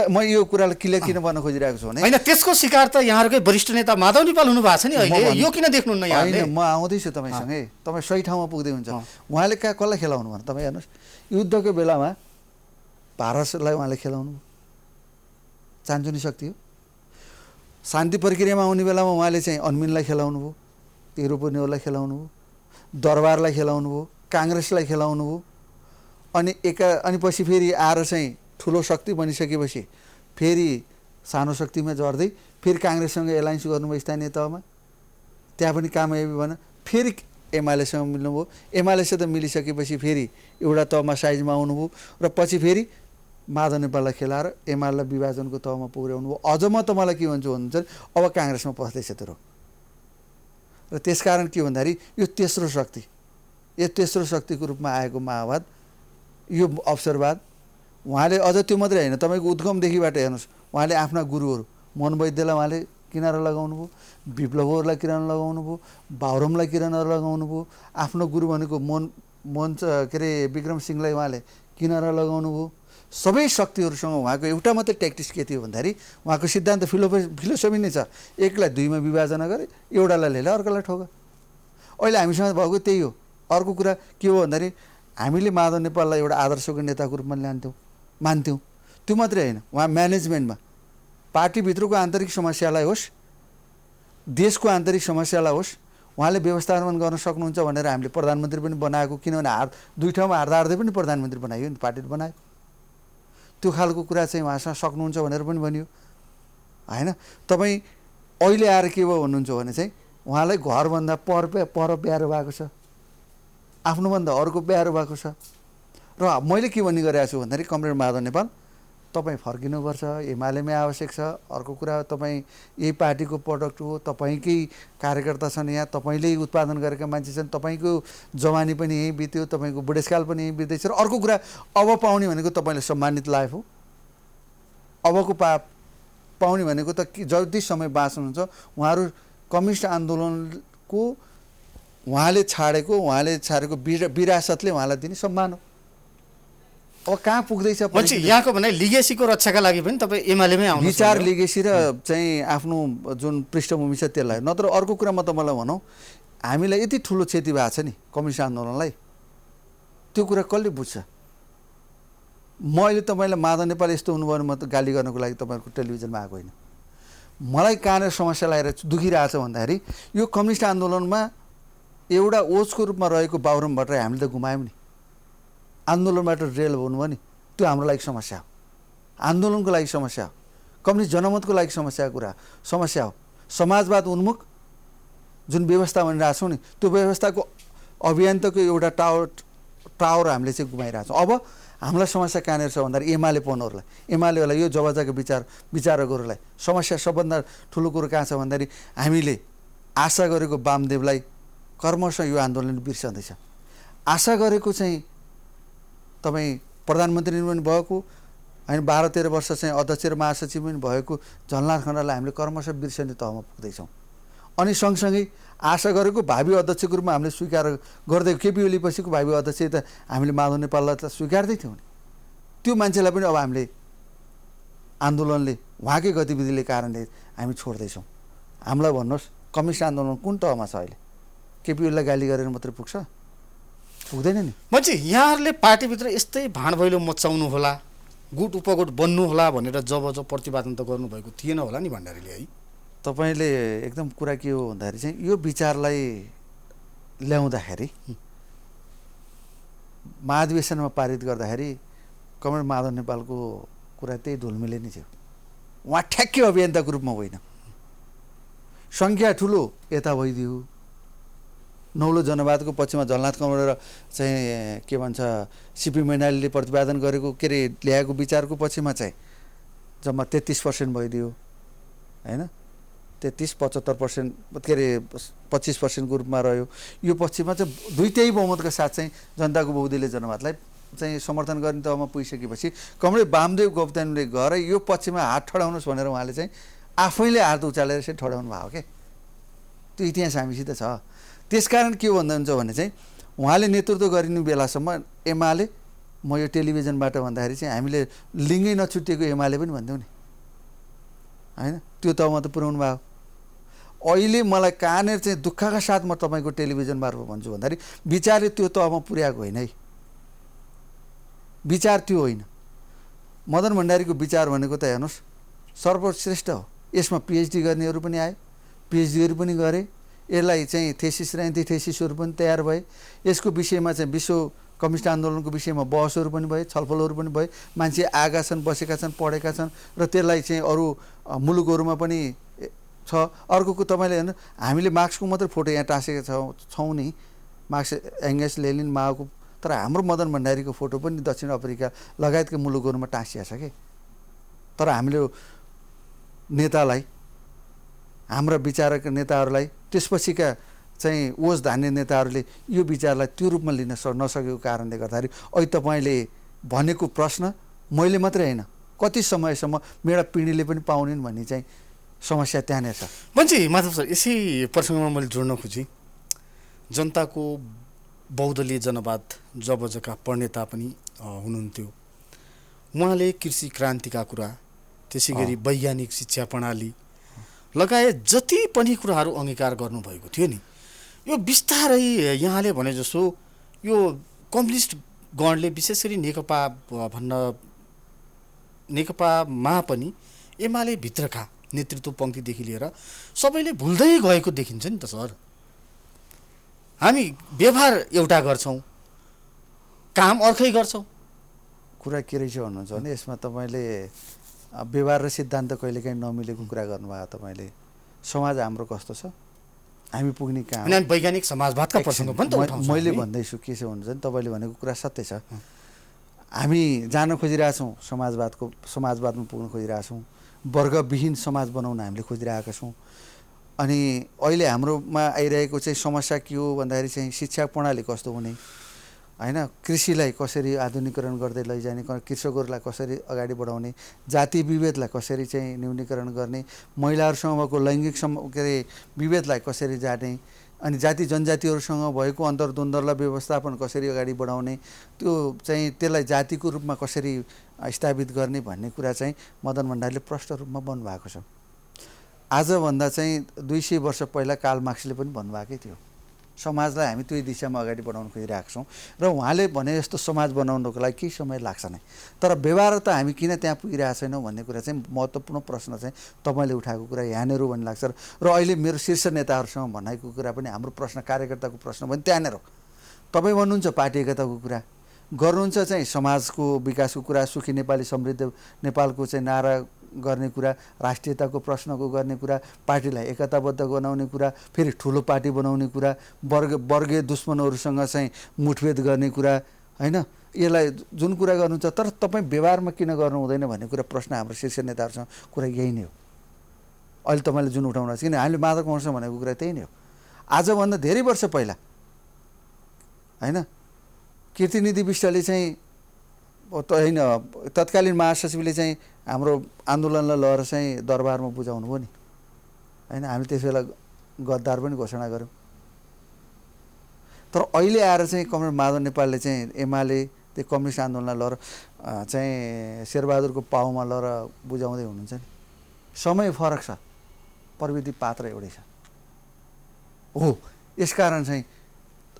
म यो कुरालाई क्लियर किन भन्न खोजिरहेको छु भने होइन, त्यसको शिकार त यहाँहरूकै वरिष्ठ नेता माधव नेपाल हुनु भएको छ नि अहिले, यो किन देख्नुहुन्न यहाँले? म आउँदैछु तपाईँसँगै, तपाईँ सही ठाउँमा पुग्दै हुन्छ। उहाँले कसलाई खेलाउनु भने तपाईँ हेर्नुहोस्, युद्धको बेलामा भारतलाई उहाँले खेलाउनु चान्चुनी शक्ति हो। शान्ति प्रक्रियामा आउने बेलामा उहाँले चाहिँ अन्मिनलाई खेलाउनु भयो, युरोपियनहरूलाई खेलाउनु भयो, दरबारलाई खेलाउनु भयो, काङ्ग्रेसलाई खेलाउनु भयो। अनि पछि फेरि आएर चाहिँ ठुलो शक्ति बनिसकेपछि फेरि सानो शक्तिमा झर्दै फेरि काङ्ग्रेससँग एलायन्स गर्नुभयो स्थानीय तहमा, त्यहाँ पनि कामयाबी भएन। फेरि एमालेसँग मिल्नुभयो, एमालेसित मिलिसकेपछि फेरि एउटा तहमा साइजमा आउनुभयो र पछि फेरि माधव नेपाललाई खेलाएर एमालेलाई विभाजनको तहमा पुर्याउनु भयो। अझ म त मलाई के भन्छु भन्नुहुन्छ अब काङ्ग्रेसमा पस्दैछ त्यो र त्यसकारण के भन्दाखेरि यो तेस्रो शक्तिको रूपमा आएको माओवाद, यो अवसरवाद, उहाँले अझ त्यो मात्रै होइन, तपाईँको उद्गमदेखिबाट हेर्नुहोस्, उहाँले आफ्ना गुरुहरू मोहन वैद्यलाई उहाँले किनारा लगाउनु भयो, विप्लवहरूलाई किनारा लगाउनु भयो, बाबुरामलाई किनारा लगाउनु भयो, आफ्नो गुरु भनेको विक्रम सिंहलाई उहाँले किनारा लगाउनु भयो, सबै शक्तिहरूसँग उहाँको एउटा मात्रै ट्याक्टिस के थियो भन्दाखेरि उहाँको सिद्धान्त फिलोसफी नै छ, एकलाई दुईमा विभाजना गरे, एउटालाई लिएर अर्कोलाई ठोक। अहिले हामीसँग भएको त्यही हो। अर्को कुरा के हो भन्दाखेरि हामीले माधव नेपाललाई एउटा आदर्शको नेताको रूपमा मान्थ्यौँ। त्यो मात्रै होइन, उहाँ म्यानेजमेन्टमा पार्टीभित्रको आन्तरिक समस्यालाई होस्, देशको आन्तरिक समस्यालाई होस्, उहाँले व्यवस्थापन गर्न सक्नुहुन्छ भनेर हामीले प्रधानमन्त्री पनि बनाएको। किनभने दुई ठाउँमा हार्दै पनि प्रधानमन्त्री बनायो नि, पार्टीले बनायो। त्यो खालको कुरा चाहिँ उहाँसँग सक्नुहुन्छ भनेर पनि भनियो होइन। तपाईँ अहिले आएर के भयो भन्नुहुन्छ भने चाहिँ उहाँलाई घरभन्दा पर प्यारो भएको छ, आफ्नोभन्दा अर्को प्यारो भएको छ। र मैले के भन्ने गरिरहेको छु भन्दाखेरि कमरेड माधव नेपाल, तपाईँ फर्किनुपर्छ, एमालेमै आवश्यक छ। अर्को कुरा, तपाईँ यही पार्टीको प्रडक्ट हो, तपाईँकै कार्यकर्ता छन् यहाँ, तपाईँले उत्पादन गरेका मान्छे छन्, तपाईँको जवानी पनि यहीँ बित्यो, तपाईँको बुढेसकाल पनि यहीँ बित्दैछ। र अर्को कुरा, अब पाउने भनेको तपाईँले सम्मानित लाइफ हो। अबको पाउने भनेको त जति समय बाँच्नुहुन्छ उहाँहरू कम्युनिस्ट आन्दोलनको उहाँले छाडेको विरासतले उहाँलाई दिने सम्मान हो। अब कहाँ पुग्दैछ यहाँको भने लिगेसीको रक्षाका लागि पनि तपाईँ एमालेमै आउनु विचार लिगेसी र चाहिँ आफ्नो जुन पृष्ठभूमि छ त्यसलाई। नत्र अर्को कुरा म तपाईँलाई भनौँ, हामीलाई यति ठुलो क्षति भएको छ नि कम्युनिस्ट आन्दोलनलाई, त्यो कुरा कसले बुझ्छ? म अहिले तपाईँलाई माधव नेपाल यस्तो हुनुभयो भने म त गाली गर्नको लागि तपाईँहरूको टेलिभिजनमा आएको होइन। मलाई कहाँनिर समस्या लागेर दुखिरहेछ भन्दाखेरि यो कम्युनिस्ट आन्दोलनमा एउटा ओजको रूपमा रहेको बाबुराम भट्टराई हामीले त गुमायौँ नि। आन्दोलनबाट रेल हुनुभयो नि, त्यो हाम्रो लागि समस्या हो, आन्दोलनको लागि समस्या हो, कम्युनिस्ट जनमतको लागि समस्या हो। समाजवाद उन्मुख जुन व्यवस्था भनिरहेको छौँ नि, त्यो व्यवस्थाको अभियन्ताको एउटा टावर हामीले चाहिँ गुमाइरहेको छौँ। अब हामीलाई समस्या कहाँनिर छ भन्दाखेरि एमालेहरूलाई यो जबजाको विचारकहरूलाई समस्या सबभन्दा ठुलो कुरो कहाँ छ भन्दाखेरि हामीले आशा गरेको वामदेवलाई कर्मशः यो आन्दोलन बिर्सँदैछ। आशा गरेको चाहिँ तपाईँ प्रधानमन्त्री पनि भएको होइन, 12-13 वर्ष चाहिँ अध्यक्ष र महासचिव पनि भएको झलनाथ खनाललाई हामीले कर्मशः बिर्सने तहमा पुग्दैछौँ। अनि सँगसँगै आशा गरेको भावी अध्यक्षको रूपमा हामीले स्वीकार गर्दै केपी ओली पछिको भावी अध्यक्ष त हामीले माधव नेपाललाई त स्वीकार्दै थियौँ नि। त्यो मान्छेलाई पनि अब हामीले आन्दोलनले उहाँकै गतिविधिले कारणले हामी छोड्दैछौँ। हामीलाई भन्नुहोस् कम्युनिस्ट आन्दोलन कुन तहमा छ अहिले? केपी ओलीलाई गाली गरेर मात्रै पुग्छ? पुग्दैन नि। मान्छे यहाँहरूले पार्टीभित्र यस्तै भाँडभैलो मचाउनु होला, गुट उपगुट बन्नु होला भनेर जब प्रतिपादन त गर्नुभएको थिएन होला नि भण्डारीले है? तपाईँले एकदम कुरा के हो भन्दाखेरि चाहिँ यो विचारलाई ल्याउँदाखेरि महाधिवेशनमा पारित गर्दाखेरि कमरेड माधव नेपालको कुरा त्यही धुलमिले नै थियो। उहाँ ठ्याक्कै अभियन्ताको रूपमा होइन, सङ्ख्या ठुलो यता भइदियो, नौलो जनवादको पक्षमा झलनाथ कमरेड र चाहिँ के भन्छ सिपी मैनालीले प्रतिपादन गरेको के अरे ल्याएको विचारको पक्षमा चाहिँ जम्मा 33% भइदियो होइन, 33-75% के अरे 25%को रूपमा रह्यो। यो पक्षमा चाहिँ दुईटै बहुमतका साथ चाहिँ जनताको बहुदलीय जनवादलाई चाहिँ समर्थन गर्ने तहमा पुगिसकेपछि कमरेड वामदेव गौतमले गएर यो पक्षमा हात ठडाउनुहोस् भनेर उहाँले चाहिँ आफैले हात उचालेर चाहिँ ठडाउनु भएको के, त्यो इतिहास हामीसित छ। त्यसकारण के भन्नुहुन्छ भने चाहिँ उहाँले नेतृत्व गरिने बेलासम्म एमाले, म यो टेलिभिजनबाट भन्दाखेरि चाहिँ हामीले लिङ्गै नछुटिएको एमाले पनि भन्थ्यौँ नि होइन, त्यो तहमा त पुर्याउनु भयो। अहिले मलाई कहाँनिर चाहिँ दुःखका साथ म तपाईँको टेलिभिजन मार्फत भन्छु भन्दाखेरि विचारले त्यो तहमा पुर्याएको होइन है, विचार त्यो होइन। मदन भण्डारीको विचार भनेको त हेर्नुहोस् सर्वश्रेष्ठ हो। यसमा पिएचडी गर्नेहरू पनि आए, पिएचडीहरू पनि गरे, यसलाई चाहिँ थेसिस र एन्टिथेसिसहरू पनि तयार भए, यसको विषयमा चाहिँ विश्व कम्युनिस्ट आन्दोलनको विषयमा बहसहरू पनि भए, छलफलहरू पनि भए, मान्छे आएका छन्, बसेका छन्, पढेका छन् र त्यसलाई चाहिँ अरू मुलुकहरूमा पनि छ। अर्को तपाईँले हेर्नु, हामीले मार्क्सको मात्रै फोटो यहाँ टाँसेका छौँ नि, मार्क्स एङ्गल्स लेनिन माओको, तर हाम्रो मदन भण्डारीको फोटो पनि दक्षिण अफ्रिका लगायतका मुलुकहरूमा टाँसिएको छ कि। तर हामीले नेतालाई, हाम्रा विचारक नेताहरूलाई, त्यसपछिका चाहिँ ओज धान्ने नेताहरूले यो विचारलाई त्यो रूपमा लिन नसकेको कारणले गर्दाखेरि अहिले तपाईँले भनेको प्रश्न मैले मात्रै होइन कति समयसम्म मेरा पिँढीले पनि पाउनेन् भन्ने चाहिँ समस्या त्यहाँनिर छ। भन्छे माधव सर, यसै प्रसङ्गमा मैले जोड्न खोजेँ, जनताको बहुदलीय जनवाद जबजका प्रणेता पनि हुनुहुन्थ्यो, उहाँले कृषि क्रान्तिका कुरा, त्यसै गरी वैज्ञानिक शिक्षा प्रणाली लगायत जति पनि कुराहरू अङ्गीकार गर्नुभएको थियो नि, यो बिस्तारै यहाँले भने जसो यो कम्युनिस्ट गणले विशेष गरी नेकपामा पनि एमाले भित्रका नेतृत्व पङ्क्तिदेखि लिएर सबैले भुल्दै गएको देखिन्छ नि त सर। हामी व्यवहार एउटा गर्छौँ, काम अर्कै गर्छौँ। कुरा के रहेछ भन्नुहुन्छ भने यसमा तपाईँले व्यवहार र सिद्धान्त कहिलेकाहीँ नमिलेको कुरा गर्नुभयो। तपाईँले समाज हाम्रो कस्तो छ, हामी पुग्ने कहाँ, अनि वैज्ञानिक समाजवादका प्रसङ्ग पनि त उठाउँछौँ। मैले भन्दैछु के छ भन्नुहुन्छ भने तपाईँले भनेको कुरा सत्य छ। हामी जान खोजिरहेछौँ, समाजवादमा पुग्न खोजिरहेछौँ, वर्गविहीन समाज बनाउन हामीले खोजिरहेका छौँ। अनि अहिले हाम्रोमा आइरहेको चाहिँ समस्या के हो भन्दाखेरि चाहिँ शिक्षा प्रणाली कस्तो हुने, होइन, कृषिलाई कसरी आधुनिकीकरण गर्दै लैजाने, कृषकहरूलाई कसरी अगाडि बढाउने, जाति विभेदलाई कसरी चाहिँ न्यूनीकरण गर्ने, महिलाहरूसँग भएको लैङ्गिक विभेदलाई कसरी जाने, अनि जाति जनजातिहरूसँग भएको अन्तर्द्वन्द्वलाई व्यवस्थापन कसरी अगाडि बढाउने, त्यो चाहिँ त्यसलाई जातिको रूपमा कसरी स्थापित गर्ने भन्ने कुरा चाहिँ मदन भण्डारीले प्रष्ट रूपमा भन्नुभएको छ। आजभन्दा चाहिँ 200 वर्ष पहिला कार्ल मार्क्सले पनि भन्नुभएकै थियो, समाजलाई हामी त्यही दिशामा अगाडि बढाउन खोजिरहेको छौँ र उहाँले भने जस्तो समाज बनाउनको लागि केही समय लाग्छ नै। तर व्यवहार त हामी किन त्यहाँ पुगिरहेको छैनौँ भन्ने कुरा चाहिँ महत्त्वपूर्ण प्रश्न चाहिँ तपाईँले उठाएको कुरा यहाँनिर भन्ने लाग्छ। र अहिले मेरो शीर्ष नेताहरूसँग भनाएको कुरा पनि हाम्रो प्रश्न, कार्यकर्ताको प्रश्न पनि त्यहाँनिर हो। तपाईँ भन्नुहुन्छ पार्टी एकताको कुरा गर्नुहुन्छ, चाहिँ समाजको विकासको कुरा, सुखी नेपाली समृद्ध नेपालको चाहिँ नारा गर्ने कुरा, राष्ट्रियताको प्रश्नको गर्ने कुरा, पार्टीलाई एकताबद्ध बनाउने कुरा, फेरि ठुलो पार्टी बनाउने कुरा, वर्गीय दुश्मनहरूसँग चाहिँ मुठभेड गर्ने कुरा, होइन, यसलाई जुन कुरा गर्नुहुन्छ। तर तपाईँ व्यवहारमा किन गर्नु हुँदैन भन्ने कुरा प्रश्न हाम्रो शीर्ष नेताहरूसँग कुरा यही नै हो। अहिले तपाईँले जुन उठाउनु भएको छ, किन हामीले मादक मौसम भनेको कुरा त्यही नै हो। आजभन्दा धेरै वर्ष पहिला, होइन, कीर्तिनिधि विष्टले चाहिँ होइन, तत्कालीन महासचिवले चाहिँ हाम्रो आन्दोलनलाई लगेर चाहिँ दरबारमा बुझाउनु भयो नि, होइन, हामी त्यस बेला गद्दार पनि घोषणा गऱ्यौँ। तर अहिले आएर चाहिँ कमरेड माधव नेपालले चाहिँ एमाले त्यो कम्युनिस्ट आन्दोलनलाई लगेर चाहिँ शेरबहादुरको पाउमा लगेर बुझाउँदै हुनुहुन्छ नि। समय फरक छ, प्रविधि पात्र एउटै छ हो। यसकारण चाहिँ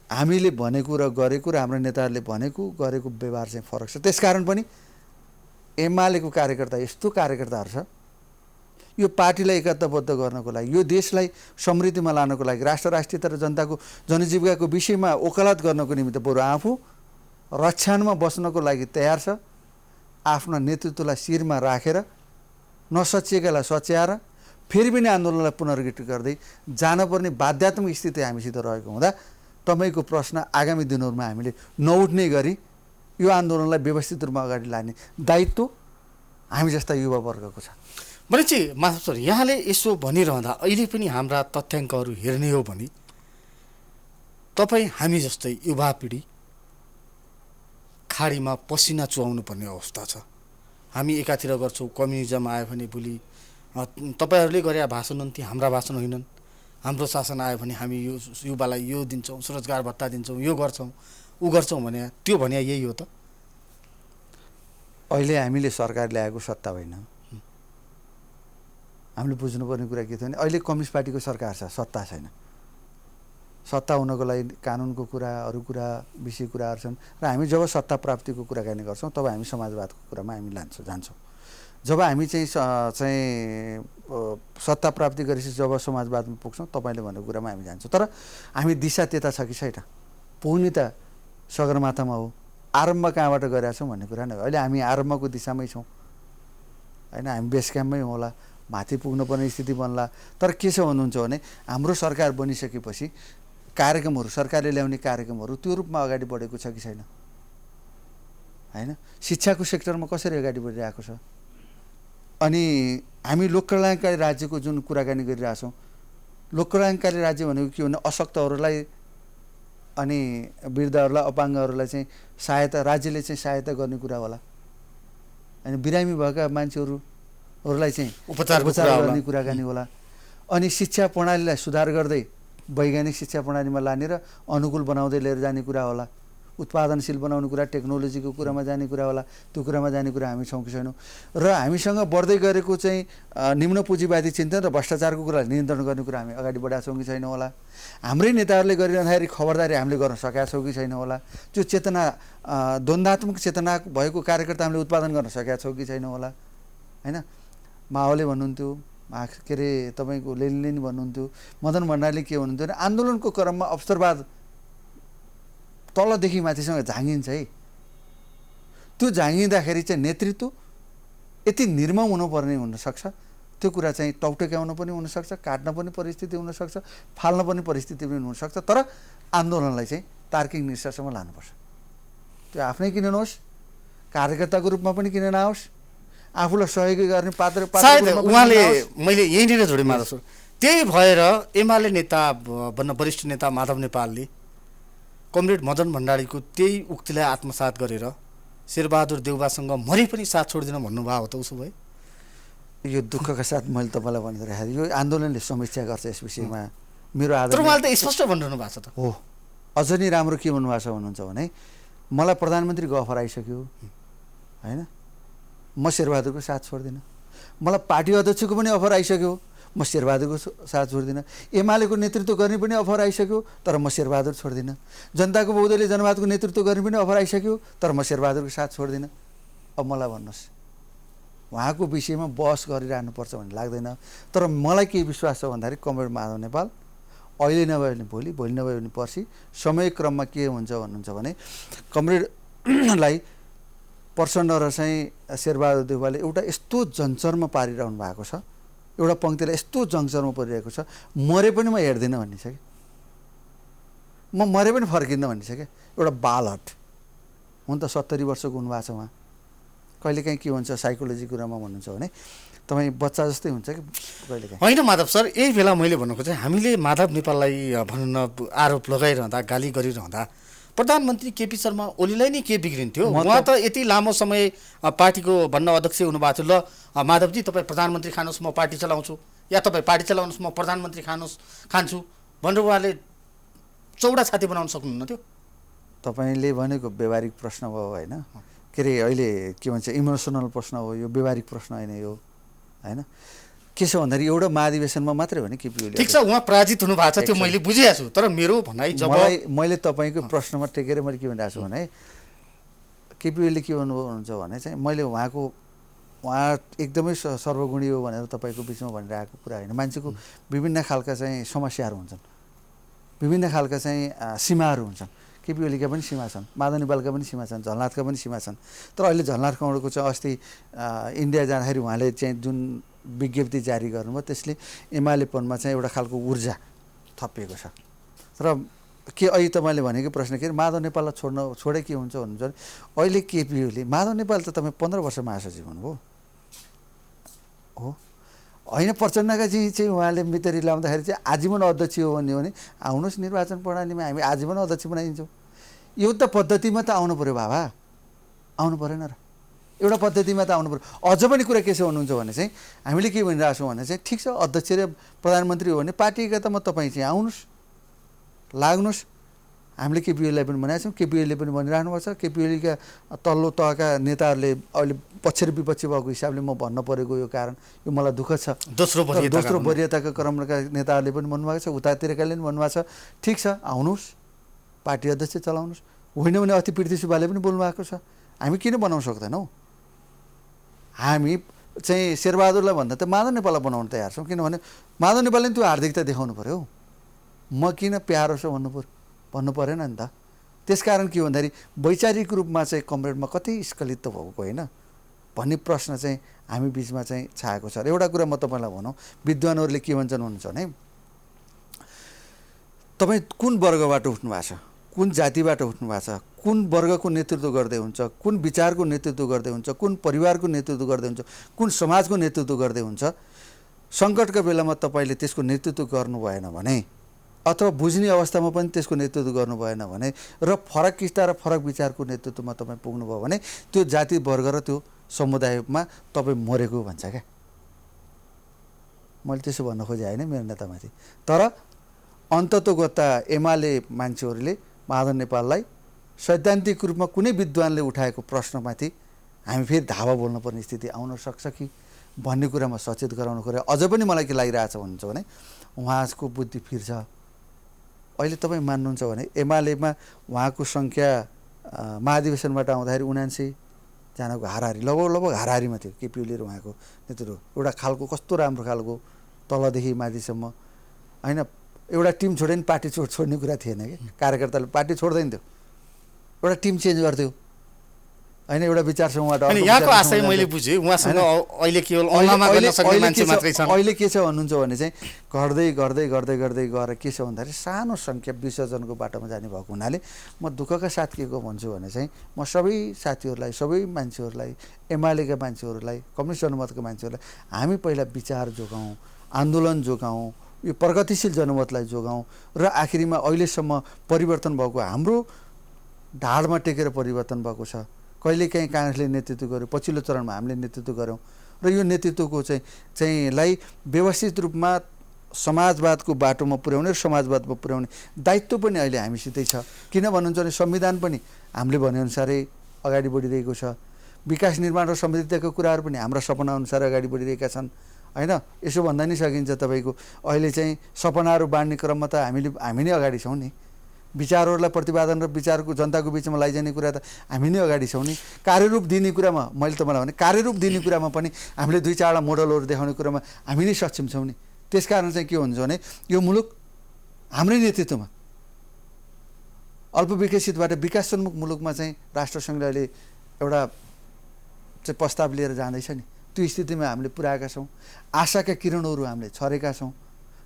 हामीले भनेको र गरेको र हाम्रो नेताहरूले भनेको गरेको व्यवहार चाहिँ फरक छ। त्यसकारण पनि एमालेको कार्यकर्ता यस्तो कार्यकर्ताहरू छ, यो पार्टीलाई एकताबद्ध गर्नको लागि, यो देशलाई समृद्धिमा लानको लागि, राष्ट्रियता र जनताको जनजीविकाको विषयमा वकालत गर्नको निमित्त बरु आफू रक्षामा बस्नको लागि तयार छ। आफ्ना नेतृत्वलाई शिरमा राखेर नसचिएकालाई सच्याएर फेरि पनि आन्दोलनलाई पुनर्गठित गर्दै जानपर्ने बाध्यात्मक स्थिति हामीसित रहेको हुँदा तपाईँको प्रश्न आगामी दिनहरूमा हामीले नउठ्ने गरी यो आन्दोलनलाई व्यवस्थित रूपमा अगाडि लाने दायित्व हामी जस्ता युवा वर्गको छ। भनेपछि माधव सर, यहाँले यसो भनिरहँदा अहिले पनि हाम्रा तथ्याङ्कहरू हेर्ने हो भने तपाईँ हामी जस्तै युवा पिँढी खाडीमा पसिना चुहाउनु पर्ने अवस्था छ। हामी एकातिर गर्छौँ कम्युनिजम आयो भने भोलि तपाईँहरूले गरे भाषण हुन् ती हाम्रा भाषण होइनन्, हाम्रो शासन आयो भने हामी यो युवालाई यो दिन्छौँ, स्वरोजगार भत्ता दिन्छौँ, यो गर्छौँ ऊ गर्छौँ भने त्यो भने यही हो त। अहिले हामीले सरकार ल्याएको सत्ता होइन, हामीले बुझ्नुपर्ने कुरा के थियो भने अहिले कम्युनिस्ट पार्टीको सरकार छ, सत्ता छैन। सत्ता हुनको लागि कानुनको कुरा, अरू कुरा, विषय कुराहरू छन् र हामी जब सत्ता प्राप्तिको कुराकानी गर्छौँ तब हामी समाजवादको कुरामा हामी जान्छौँ। जब हामी चाहिँ सत्ता प्राप्ति गरेपछि जब समाजवादमा पुग्छौँ तपाईँले भनेको कुरामा हामी जान्छौँ। तर हामी दिशा त्यता छ कि छैन, पुग्ने त सगरमाथामा हो, आरम्भ कहाँबाट गरेका छौँ भन्ने कुरा नै हो। अहिले हामी आरम्भको दिशामै छौँ, होइन, हामी बेस क्याम्पमै होला, माथि पुग्नुपर्ने स्थिति बन्ला। तर के छ भन्नुहुन्छ भने हाम्रो सरकार बनिसकेपछि कार्यक्रमहरू, सरकारले ल्याउने कार्यक्रमहरू त्यो रूपमा अगाडि बढेको छ कि छैन, होइन, शिक्षाको सेक्टरमा कसरी अगाडि बढिरहेको छ। अनि हामी लोक कल्याणकारी राज्यको जुन कुराकानी गरिरहेछौँ, लोक कल्याणकारी राज्य भनेको के भने अशक्तहरूलाई अनि वृद्धहरूलाई, अपाङ्गहरूलाई चाहिँ सहायता, राज्यले चाहिँ सहायता गर्ने कुरा होला, अनि बिरामी भएका मान्छेहरूलाई चाहिँ उपचार गर्ने कुराकानी होला। अनि शिक्षा प्रणालीलाई सुधार गर्दै वैज्ञानिक शिक्षा प्रणालीमा लाने र अनुकूल बनाउँदै लिएर जाने कुरा होला। उत्पादनशील बनाउने कुरा, टेक्नोलोजीको कुरामा जाने कुरा होला, त्यो कुरामा जाने कुरा हामी छौँ कि छैनौँ। र हामीसँग बढ्दै गरेको चाहिँ निम्न पुँजीवादी चिन्तन र भ्रष्टाचारको कुरालाई नियन्त्रण गर्ने कुरा हामी अगाडि बढाएको छौँ कि छैनौँ होला। हाम्रै नेताहरूले गरिरहँदाखेरि खबरदारी हामीले गर्न सकेका छौँ कि छैनौँ होला। त्यो चेतना द्वन्द्वात्मक चेतना भएको कार्यकर्ता हामीले उत्पादन गर्न सकेका छौँ कि छैनौँ होला, होइन। माओले भन्नुहुन्थ्यो, के अरे तपाईँको लेनिन भन्नुहुन्थ्यो, मदन भण्डारीले के भन्नुहुन्थ्यो भने आन्दोलनको क्रममा अवसरवाद तलदेखि माथिसँग झाँगिन्छ है। त्यो झाँगिँदाखेरि चाहिँ नेतृत्व यति निर्मम हुनुपर्ने हुनसक्छ, त्यो कुरा चाहिँ टौटक्याउन पनि हुनसक्छ, काट्न पनि परिस्थिति हुनसक्छ, फाल्न पनि परिस्थिति पनि हुनसक्छ। तर आन्दोलनलाई चाहिँ तार्किक निष्ठासम्म लानुपर्छ। त्यो आफ्नै किन नहोस्, कार्यकर्ताको रूपमा पनि किन नहोस्, आफूलाई सहयोगी गर्ने पात्र सायद उहाँले, मैले यहीँनिर जोडेँ माधव सर, त्यही भएर एमाले नेता बन्न वरिष्ठ नेता माधव नेपालले कमरेड मदन भण्डारीको त्यही उक्तिलाई आत्मसात गरेर शेरबहादुर देउवासँग मरे पनि साथ छोड्दिन भन्नुभयो हो त उसो भए? यो दुःखका साथ मैले तपाईँलाई भनिदिएर यो आन्दोलनले समीक्षा गर्छ यस विषयमा। मेरो आदर, तर उहाँले त स्पष्ट भनिरहनु भएको छ त। हो, अझ नि राम्रो के भन्नुभएको छ भन्नुहुन्छ भने मलाई प्रधानमन्त्रीको अफर आइसक्यो, होइन, म शेरबहादुरको साथ छोड्दिनँ। मलाई पार्टी अध्यक्षको पनि अफर आइसक्यो, म शेरबहादुरको साथ छोड्दिनँ। एमालेको नेतृत्व गर्ने पनि अफर आइसक्यो, तर म शेरबहादुर छोड्दिनँ। जनताको बहुदलीय जनवादको नेतृत्व गर्ने पनि अफर आइसक्यो, तर म शेरबहादुरको साथ छोड्दिनँ। अब मलाई भन्नुहोस्, उहाँको विषयमा बहस गरिरहनुपर्छ भन्ने लाग्दैन। तर मलाई के विश्वास छ भन्दाखेरि कमरेड माधव नेपाल अहिले नभए भने भोलि, भोलि नभए भने पर्सि, समय क्रममा के हुन्छ भन्नुहुन्छ भने कमरेडलाई प्रचण्ड र चाहिँ शेरबहादुर देउवाले एउटा यस्तो जङ्चरमा पारिरहनु भएको छ, एउटा पङ्क्तिलाई यस्तो जङ्चरमा परिरहेको छ, मरे पनि म हेर्दिनँ भन्ने छ कि, म मरे पनि फर्किन्न भन्ने छ क्या। एउटा बालहट हुन त 70 वर्षको हुनुभएको छ उहाँ। कहिलेकाहीँ के हुन्छ साइकोलोजी कुरामा भन्नुहुन्छ भने तपाईँ बच्चा जस्तै हुन्छ कि कहिलेकाहीँ। होइन माधव सर, यही बेला मैले भन्नुको चाहिँ हामीले माधव नेपाललाई भनौँ न आरोप लगाइरहँदा, गाली गरिरहँदा प्रधानमन्त्री केपी शर्मा ओलीलाई नै के बिग्रिन्थ्यो? उहाँ त यति लामो समय पार्टीको भन्न अध्यक्ष हुनुभएको थियो। ल माधवजी तपाईँ प्रधानमन्त्री खानुहोस्, म पार्टी चलाउँछु, या तपाईँ पार्टी चलाउनुहोस्, म प्रधानमन्त्री खान्छु भनेर उहाँले चौडा छाती बनाउन सक्नुहुन्न थियो? तपाईँले भनेको व्यवहारिक प्रश्न भयो, होइन, के अरे अहिले के भन्छ इमोसनल प्रश्न हो, यो व्यवहारिक प्रश्न होइन यो, होइन। के छ भन्दाखेरि एउटा महाधिवेशनमा मात्रै हो नि केपी ओली। ठिक छ, उहाँ पराजित हुनु भएको छ, त्यो मैले बुझिरहेको छु। तर मेरो भनाइ जब मैले तपाईँको प्रश्नमा टेकेर मैले के भनिरहेको छु भने केपी ओलीले के भन्नुहुन्छ भने चाहिँ मैले उहाँ एकदमै सर्वगुणी हो भनेर तपाईँको बिचमा भनिरहेको कुरा होइन। मान्छेको विभिन्न खालका चाहिँ समस्याहरू हुन्छन्, विभिन्न खालका चाहिँ सीमाहरू हुन्छन्। केपी ओलीका पनि सीमा छन्, माधव नेपालका पनि सीमा छन्, झलनाथका पनि सीमा छन्। तर अहिले झलनाथ कौँडको चाहिँ अस्ति इन्डिया जाँदाखेरि उहाँले चाहिँ जुन विज्ञप्ति जारी गर्नुभयो त्यसले एमालेपनमा चाहिँ एउटा खालको ऊर्जा थपिएको छ। तर के अहिले तपाईँले भनेको प्रश्न के अरे माधव नेपाललाई छोडे के हुन्छ भन्नुहुन्छ भने अहिले केपी ओली, माधव नेपाल त तपाईँ 15 वर्ष महासचिव हुनुभयो हो, होइन, प्रचण्डका चाहिँ उहाँले मितरी लाउँदाखेरि चाहिँ आजीवन अध्यक्ष हो भन्ने हो भने आउनुहोस् निर्वाचन प्रणालीमा हामी आजीवन अध्यक्ष बनाइदिन्छौँ। यो त पद्धतिमा त आउनु पऱ्यो बाबा, आउनु परेन र? एउटा पद्धतिमा त आउनु पऱ्यो। अझ पनि कुरा के छ भन्नुहुन्छ भने चाहिँ हामीले के भनिरहेको छौँ भने चाहिँ ठिक छ अध्यक्ष र प्रधानमन्त्री हो भने पार्टीका त म तपाईँ चाहिँ आउनुहोस्, लाग्नुहोस्। हामीले केपी ओलीलाई पनि भनेका छौँ, केपी ओलीले पनि भनिरहनु भएको छ। केपी ओलीका तल्लो तहका नेताहरूले अहिले पक्ष र विपक्षी भएको हिसाबले म भन्न परेको यो कारण यो मलाई दुःख छ। दोस्रो वरियताका क्रमका नेताहरूले पनि भन्नुभएको छ, उतातिरकाले पनि भन्नुभएको छ, ठिक छ आउनुहोस्, पार्टी अध्यक्ष चलाउनुहोस्। होइन भने अति प्रीति सुब्बाले पनि बोल्नुभएको छ, हामी किन बनाउन सक्दैनौँ? हामी चाहिँ शेरबहादुरलाई भन्दा त माधव नेपाललाई बनाउन तयार छौँ, किनभने माधव नेपालले त्यो हार्दिकता देखाउनु पऱ्यो। म किन प्यारो छ भन्नु परेन नि त। त्यसकारण के भन्दाखेरि वैचारिक रूपमा चाहिँ कमरेडमा कति स्खलित त भएको होइन भन्ने प्रश्न चाहिँ हामी बिचमा चाहिँ छाएको छ। र एउटा कुरा म तपाईँलाई भनौँ, विद्वानहरूले के भन्छन् भन्नुहुन्छ भने तपाईँ कुन वर्गबाट उठ्नु भएको छ, कुन जातिबाट उठ्नु भएको छ, कुन वर्गको नेतृत्व गर्दै हुन्छ, कुन विचारको नेतृत्व गर्दै हुन्छ, कुन परिवारको नेतृत्व गर्दै हुन्छ, कुन समाजको नेतृत्व गर्दै हुन्छ, सङ्कटका बेलामा तपाईँले त्यसको नेतृत्व गर्नु भएन भने अथवा बुझ्ने अवस्थामा पनि त्यसको नेतृत्व गर्नु भएन भने र फरक किस्ता र फरक विचारको नेतृत्वमा तपाईँ पुग्नुभयो भने त्यो जाति वर्ग र त्यो समुदायमा तपाईँ मरेको भन्छ क्या। मैले त्यसो भन्न खोजेँ होइन मेरो नेतामाथि। तर अन्ततोगत्ता एमाले मान्छेहरूले माधव नेपाललाई सैद्धान्तिक रूपमा कुनै विद्वानले उठाएको प्रश्नमाथि हामी फेरि धावा बोल्नुपर्ने स्थिति आउन सक्छ कि भन्ने कुरामा सचेत गराउनु खोज्यो। अझ पनि मलाई के लागिरहेछ भन्नुहुन्छ भने उहाँको बुद्धि फिर्छ। अहिले तपाईँ मान्नुहुन्छ भने एमालेमा उहाँको सङ्ख्या महाधिवेशनबाट आउँदाखेरि 79 जनाको हाराहारी लगभग हाराहारीमा थियो केपी ओली र उहाँको नेतृत्व। एउटा खालको कस्तो राम्रो खालको तलदेखि माथिसम्म होइन, एउटा टिम छोड्यो नि पार्टी छोड्ने कुरा थिएन कि, कार्यकर्ताले पार्टी छोड्दैन थियो, एउटा टिम चेन्ज गर्थ्यो होइन, एउटा विचार समूहबाट। यहाँको आशय मैले बुझेँ उहाँसँग अहिले केवल औँलामा गर्न सक्ने मान्छे मात्रै छन्। अहिले के छ भन्नुहुन्छ भने चाहिँ घट्दै गर्दै गर्दै गर्दै गएर के छ भन्दाखेरि सानो सङ्ख्या विसर्जनको बाटोमा जाने भएको हुनाले म दुःखका साथ के को भन्छु भने चाहिँ म सबै साथीहरूलाई, सबै मान्छेहरूलाई, एमालेका मान्छेहरूलाई, कम्युनिस्ट जनमतका मान्छेहरूलाई हामी पहिला विचार जोगाउँ, आन्दोलन जोगाउँ, यो प्रगतिशील जनमतलाई जोगाउँ र आखिरीमा अहिलेसम्म परिवर्तन भएको हाम्रो ढाडमा टेकेर परिवर्तन भएको छ। कहिलेकाहीँ काङ्ग्रेसले नेतृत्व गर्यो, पछिल्लो चरणमा हामीले नेतृत्व गऱ्यौँ र यो नेतृत्वको चाहिँलाई व्यवस्थित रूपमा समाजवादको बाटोमा पुर्याउने र समाजवादमा पुर्याउने दायित्व पनि अहिले हामीसितै छ। किन भन्नुहुन्छ भने संविधान पनि हामीले भनेअनुसारै अगाडि बढिरहेको छ। विकास निर्माण र समृद्धिका कुराहरू पनि हाम्रा सपनाअनुसार अगाडि बढिरहेका छन् होइन। यसो भन्दा नि सकिन्छ तपाईँको अहिले चाहिँ सपनाहरू बाँड्ने क्रममा त हामी नै अगाडि छौँ नि। विचारहरूलाई प्रतिपादन र विचारको जनताको बिचमा लैजाने कुरा त हामी नै अगाडि छौँ नि। कार्यरूप दिने कुरामा मैले तपाईँलाई भने कार्यरूप दिने कुरामा पनि हामीले 2-4 मोडलहरू देखाउने कुरामा हामी नै सक्षम छौँ नि। त्यसकारण चाहिँ के हुन्छ भने यो मुलुक हाम्रै नेतृत्वमा अल्पविकसितबाट विकासोन्मुख मुलुकमा चाहिँ राष्ट्रसङ्घले अहिले एउटा चाहिँ प्रस्ताव लिएर जाँदैछ नि। त्यो स्थितिमा हामीले पुर्याएका छौँ। आशाका किरणहरू हामीले छरेका छौँ।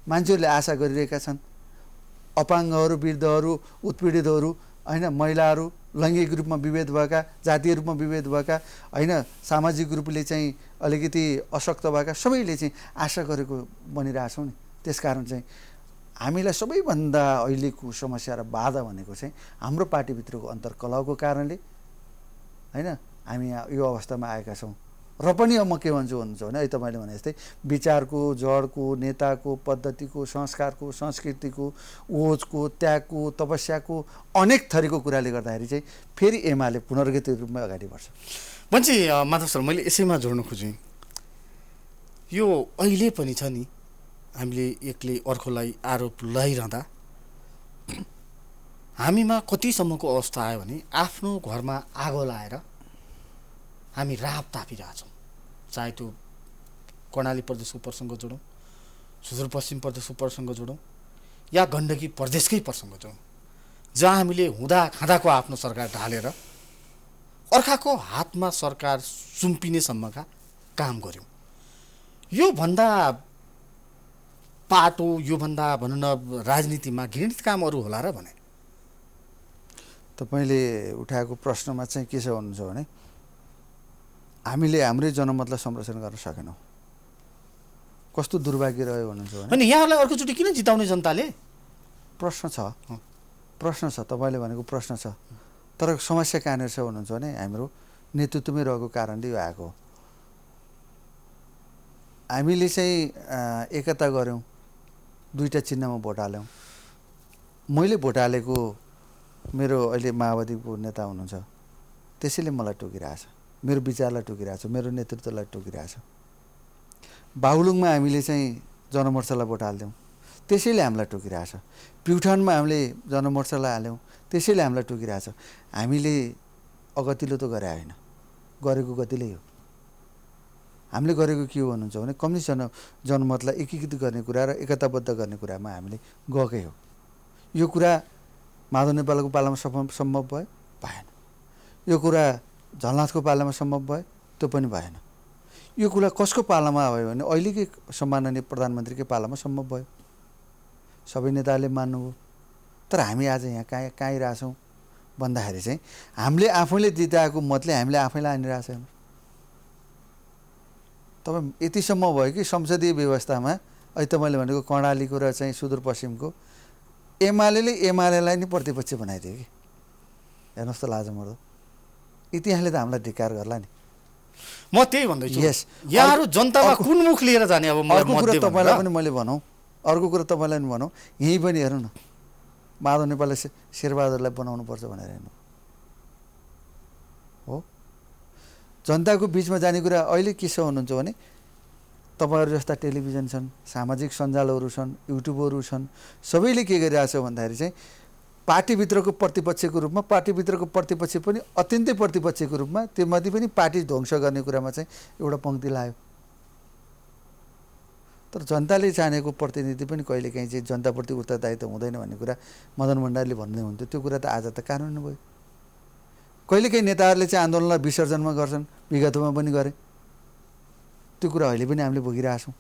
मान्छेहरूले आशा गरिरहेका छन्। अपाङ्गहरू, वृद्धहरू, उत्पीडितहरू होइन, महिलाहरू, लैङ्गिक रूपमा विभेद भएका, जातीय रूपमा विभेद भएका होइन, सामाजिक रूपले चाहिँ अलिकति अशक्त भएका सबैले चाहिँ आशा गरेको बनिरहेछौँ नि। त्यसकारण चाहिँ हामीलाई सबैभन्दा अहिलेको समस्या र बाधा भनेको चाहिँ हाम्रो पार्टीभित्रको अन्तर्कलहको कारणले होइन हामी यो अवस्थामा आएका छौँ। र पनि अब म के भन्छु भने अहिले तपाईँले भने जस्तै विचारको, जडको, नेताको, पद्धतिको, संस्कारको, संस्कृतिको, ओजको, त्यागको, तपस्याको अनेक थरीको कुराले गर्दाखेरि चाहिँ फेरि एमाले पुनर्गठित रूपमा अगाडि बढ्छ। भन्छ माधव सर, मैले यसैमा जोड्न खोजेँ, यो अहिले पनि छ नि, हामीले एकले अर्कोलाई आरोप लगाइरहँदा हामीमा कतिसम्मको अवस्था आयो भने आफ्नो घरमा आगो लाएर हामी राहत तापिरहेछौँ। चाहे त्यो कर्णाली प्रदेशको प्रसङ्ग जोडौँ, सुदूरपश्चिम प्रदेशको प्रसङ्ग जोडौँ या गण्डकी प्रदेशकै प्रसङ्ग जोडौँ, जहाँ हामीले हुँदा खाँदाको आफ्नो सरकार ढालेर अर्काको हातमा सरकार सुम्पिनेसम्मका काम गऱ्यौँ। योभन्दा पाटो, योभन्दा भनौँ न राजनीतिमा घृणित कामहरू होला र भने। तपाईँले उठाएको प्रश्नमा चाहिँ के छ भन्नुहुन्छ भने हामीले हाम्रै जनमतलाई संरक्षण गर्न सकेनौँ। कस्तो दुर्भाग्य रह्यो भन्नुहुन्छ भने अनि यहाँलाई अर्कोचोटि किन जिताउने जनताले? प्रश्न छ, तपाईँले भनेको प्रश्न छ। तर समस्या कहाँनिर छ भन्नुहुन्छ भने हाम्रो नेतृत्वमै रहेको कारणले यो आएको हो। हामीले चाहिँ एकता गऱ्यौँ, 2टा चिन्हमा भोट हाल्यौँ। मैले भोट हालेको मेरो अहिले माओवादीको नेता हुनुहुन्छ, त्यसैले मलाई टोकिरहेछ, मेरो विचारलाई टोकिरहेछ, मेरो नेतृत्वलाई टोकिरहेछ। बाहुलुङमा हामीले चाहिँ जनमोर्चालाई भोट हाल्यौँ, त्यसैले हामीलाई टोकिरहेछ। प्युठानमा हामीले जनमोर्चालाई हाल्यौँ, त्यसैले हामीलाई टोकिरहेछ। हामीले अगतिलो त गरे होइन, गरेको गतिले हो। हामीले गरेको के हो भन्नुहुन्छ भने कम्युनिस्ट जनमतलाई एकीकृत गर्ने कुरा र एकताबद्ध गर्ने कुरामा हामीले गएकै हो। यो कुरा माधव नेपालको पालामा सम्भव भयो? भएन। यो कुरा झलनाथको पालामा सम्भव भयो? त्यो पनि भएन। यो कुरा कसको पालामा भयो भने अहिलेकै सम्माननीय प्रधानमन्त्रीकै पालामा सम्भव भयो। सबै नेताहरूले मान्नुभयो। तर हामी आज यहाँ कहाँ आइरहेछौँ भन्दाखेरि चाहिँ हामीले आफैले जिताएको मतले हामीले आफैलाई हानिरहेको छ। तपाईँ यतिसम्म भयो कि संसदीय व्यवस्थामा अहिले तपाईँले भनेको कर्णालीको र चाहिँ सुदूरपश्चिमको एमालेलाई नै प्रतिपक्ष बनाइदियो कि। हेर्नुहोस् त लाजमर्दो। इतिहासले त हामीलाई धिक्कार गर्ला नि। म त्यही भन्दैछु, यस, यहाँहरू जनतामा कुन मुख लिएर जाने? अब अर्को कुरा तपाईँलाई पनि मैले भनौँ, अर्को कुरा तपाईँलाई पनि भनौँ, यहीँ पनि हेर्नु न, माधव नेपालले शेरबहादुरलाई बनाउनुपर्छ भनेर हेर्नु। हो। जनताको बिचमा जाने कुरा अहिले के छ हुनुहुन्छ भने तपाईँहरू जस्ता टेलिभिजन छन्, सामाजिक सञ्जालहरू छन्, युट्युबहरू छन्, सबैले के गरिरहेछ भन्दाखेरि चाहिँ पार्टीभित्रको प्रतिपक्षको रूपमा, पार्टीभित्रको प्रतिपक्ष पनि अत्यन्तै प्रतिपक्षको रूपमा, त्योमाथि पनि पार्टी ध्वंस गर्ने कुरामा चाहिँ एउटा पङ्क्ति लाग्यो। तर जनताले चाहेको प्रतिनिधि पनि कहिलेकाहीँ चाहिँ जनताप्रति उत्तरदायित्व हुँदैन भन्ने कुरा मदन भण्डारीले भन्दै हुन्थ्यो। त्यो कुरा त आज त कानुन भयो। कहिलेकाहीँ नेताहरूले चाहिँ आन्दोलनलाई विसर्जनमा गर्छन्, विगतमा पनि गरे। त्यो कुरा अहिले पनि हामीले भोगिरहेछौँ।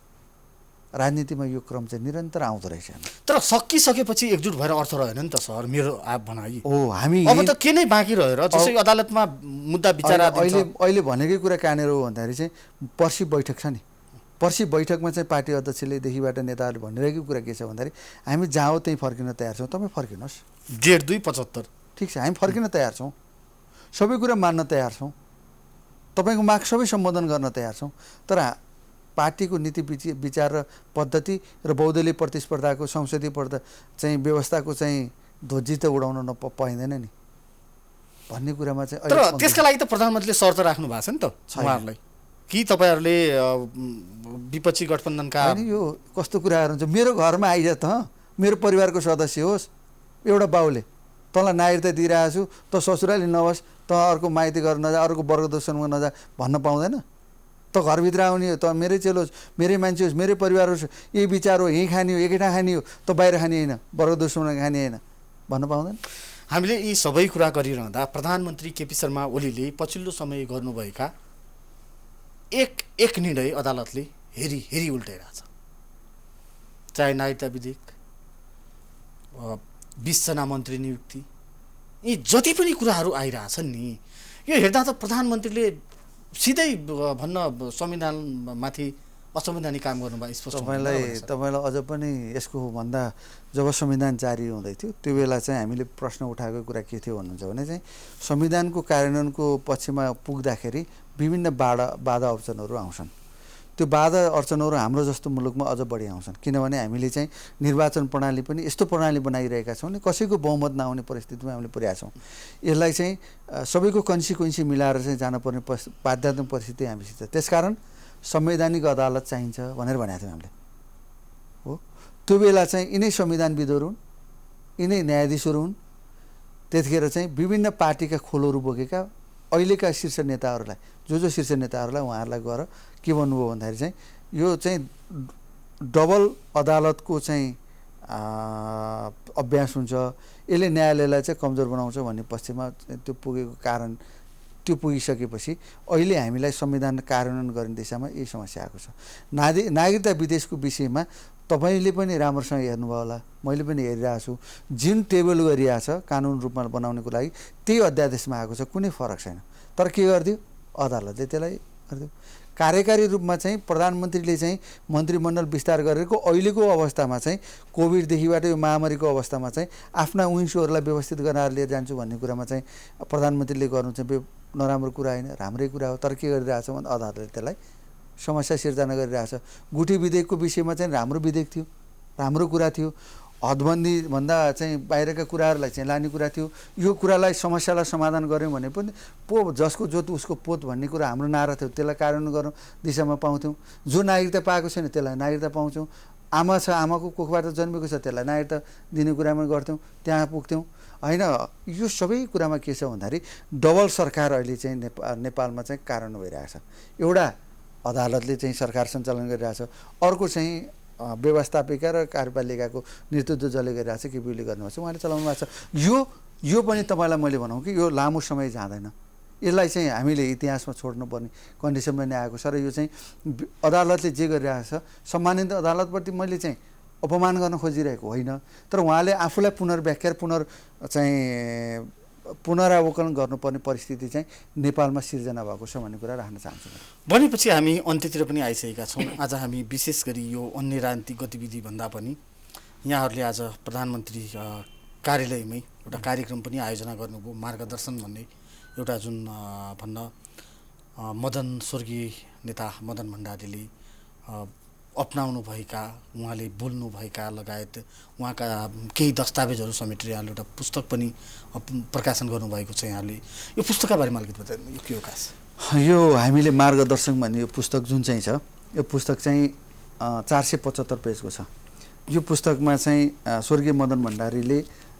राजनीतिमा यो क्रम चाहिँ निरन्तर आउँदो रहेछ। तर सकिसकेपछि एकजुट भएर अर्थ रहेन नि त सर, मेरो भनाइ हो। हामी अब त के नै बाँकी रहेर जसै अदालतमा मुद्दा विचाराधीन छ। अहिले भनेकै कुरा कहाँनिर हो भन्दाखेरि चाहिँ पर्सि बैठक छ नि, पर्सि बैठकमा चाहिँ पार्टी अध्यक्षले देखिबाट नेताहरूले भनिरहेको कुरा के छ भन्दाखेरि हामी जहाँ हो त्यहीँ फर्किन तयार छौँ, तपाईँ फर्किनुहोस्। डेढ 275 ठिक छ, हामी फर्किन तयार छौँ, सबै कुरा मान्न तयार छौँ, तपाईँको माग सबै सम्बोधन गर्न तयार छौँ। तर पार्टीको नीति विचार र पद्धति र बहुदलीय प्रतिस्पर्धाको संसदीय चाहिँ व्यवस्थाको चाहिँ ध्वजी त उडाउन पाइँदैन नि भन्ने कुरामा चाहिँ। तर त्यसका लागि त प्रधानमन्त्रीले शर्त राख्नु भएको छ नि त उहाँहरूलाई कि तपाईँहरूले विपक्षी गठबन्धनका। यो कस्तो कुराहरू हुन्छ, मेरो घरमा आइज त, मेरो परिवारको सदस्य होस्, एउटा बाउले तँलाई नागरिकता दिइरहेको छु, त ससुराली नहोस्, त अर्को माइती गर्न नजा, अर्को वर्ग दोषणमा नजा भन्न पाउँदैन। त घरभित्र आउने हो, त मेरै चेलो होस्, मेरै मान्छे होस्, मेरै परिवार होस्, यही विचार हो, यहीँ खाने हो, एकै ठाउँ खाने हो, त बाहिर खाने होइन, वर्ग दोषणमा खाने होइन भन्न पाउँदैन। हामीले यी सबै कुरा गरिरहँदा प्रधानमन्त्री केपी शर्मा ओलीले पछिल्लो समय गर्नुभएका एक निर्णय अदालतले हेरी उल्टाइरहेछ। चाहे नागरिकता विधेयक, 20 जना मन्त्री नियुक्ति, यी जति पनि कुराहरू आइरहेछन् नि, यो हेर्दा त प्रधानमन्त्रीले सिधै भन्न संविधानमाथि असंवैधानिक काम गर्नुभयो स्पष्ट। तपाईँलाई अझ पनि यसको भन्दा जब संविधान जारी हुँदै थियो त्यो बेला चाहिँ हामीले प्रश्न उठाएको कुरा के थियो भन्नुहुन्छ भने चाहिँ संविधानको कार्यान्वयनको पक्षमा पुग्दाखेरि विभिन्न बाधा अर्चनहरू आउँछन्। त्यो बाधा अर्चनहरू हाम्रो जस्तो मुलुकमा अझ बढी आउँछन्, किनभने हामीले चाहिँ निर्वाचन प्रणाली पनि यस्तो प्रणाली बनाइरहेका छौँ नि कसैको बहुमत नआउने परिस्थितिमा हामीले पुर्याएका छौँ। यसलाई चाहिँ सबैको कन्सिक्वेन्सी मिलाएर चाहिँ जानुपर्ने बाध्यात्मक परिस्थिति हामीसित। त्यसकारण संवैधानिक अदालत चाहिन्छ भनेर भनेको थियौँ हामीले। हो, त्यो बेला चाहिँ यिनै संविधानविदहरू हुन्, यिनै न्यायाधीशहरू हुन्। त्यतिखेर चाहिँ विभिन्न पार्टीका खोलहरू बोकेका अहिलेका शीर्ष नेताहरूलाई, जो शीर्ष नेताहरूलाई उहाँहरूलाई गएर के भन्नुभयो भन्दाखेरि चाहिँ यो चाहिँ डबल अदालतको चाहिँ अभ्यास हुन्छ, यसले न्यायालयलाई चाहिँ कमजोर बनाउँछ भन्ने पक्षमा त्यो पुगेको कारण, त्यो पुगिसकेपछि अहिले हामीलाई संविधान कार्यान्वयन गर्ने दिशामा यही समस्या आएको छ। नागरिकता विदेशको विषयमा तपाईँले पनि राम्रोसँग हेर्नुभयो होला, मैले पनि हेरिरहेको छु। जुन टेबल गरिरहेछ कानुन रूपमा बनाउनको लागि त्यही अध्यादेशमा आएको छ, कुनै फरक छैन। तर के गरिदियो, अदालतले त्यसलाई गरिदियो। कार्यकारी रूपमा चाहिँ प्रधानमन्त्रीले चाहिँ मन्त्रीमण्डल विस्तार गरेको अहिलेको अवस्थामा चाहिँ कोभिडदेखिबाट यो महामारीको अवस्थामा चाहिँ आफ्ना विङ्सहरूलाई व्यवस्थित गरेर लिएर जान्छु भन्ने कुरामा चाहिँ प्रधानमन्त्रीले गर्नु चाहिँ नराम्रो कुरा होइन, राम्रै कुरा हो। तर के गरिरहेछ भने अदालतले त्यसलाई समस्या सिर्जना गरिरहेछ। गुठी विधेयकको विषयमा चाहिँ राम्रो विधेयक थियो, राम्रो कुरा थियो, हदबन्दी भन्दा चाहिँ बाहिरका कुराहरूलाई चाहिँ लाने कुरा थियो। यो कुरालाई समस्यालाई समाधान गऱ्यौँ भने पनि जसको जोत उसको पोत भन्ने कुरा हाम्रो नारा थियो, त्यसलाई कार्यान्वयन गरौँ दिशामा पाउँथ्यौँ। जो नागरिकता पाएको छैन त्यसलाई नागरिकता पाउँछौँ, आमा छ आमाको कोखबाट जन्मेको छ त्यसलाई नागरिकता दिने कुरामा गर्थ्यौँ, त्यहाँ पुग्थ्यौँ होइन। यो सबै कुरामा के छ भन्दाखेरि डबल सरकार अहिले चाहिँ नेपालमा चाहिँ कार्यान्वयन भइरहेछ। एउटा अदालतले चाहिँ सरकार सञ्चालन गरिरहेछ, अर्को चाहिँ व्यवस्थापिका र कार्यपालिकाको नेतृत्व जसले गरिरहेको छ केपीले गर्नुभएको छ, उहाँले चलाउनु भएको छ। यो पनि तपाईँलाई मैले भनौँ कि यो लामो समय जाँदैन, यसलाई चाहिँ हामीले इतिहासमा छोड्नुपर्ने कन्डिसनमा नै आएको छ। र यो चाहिँ अदालतले जे गरिरहेको छ, सम्मानित अदालतप्रति मैले चाहिँ अपमान गर्न खोजिरहेको होइन, तर उहाँले आफूलाई पुनर्व्याख्या पुनरावलोकन गर्नुपर्ने परिस्थिति चाहिँ नेपालमा सिर्जना भएको छ भन्ने कुरा राख्न चाहन्छु। भनेपछि हामी अन्त्यतिर पनि आइसकेका छौँ। आज हामी विशेष गरी यो अन्य राजनीतिक गतिविधि भन्दा पनि यहाँहरूले आज प्रधानमन्त्री कार्यालयमै एउटा कार्यक्रम पनि आयोजना गर्नुभयो, मार्गदर्शन भन्ने एउटा जुन स्वर्गीय नेता मदन भण्डारीले अपनाउनुभएका उहाँले बोल्नुभएका लगायत उहाँका केही दस्तावेजहरू समेटेर यहाँले एउटा पुस्तक पनि प्रकाशन गर्नुभएको छ। यहाँले यो पुस्तकका बारेमा अलिकति बताइदिनु, यो के हो खास? यो हामीले मार्गदर्शन भन्ने यो पुस्तक जुन चाहिँ छ, यो पुस्तक चाहिँ 475 पेजको छ। यो पुस्तकमा चाहिँ स्वर्गीय मदन भण्डारीले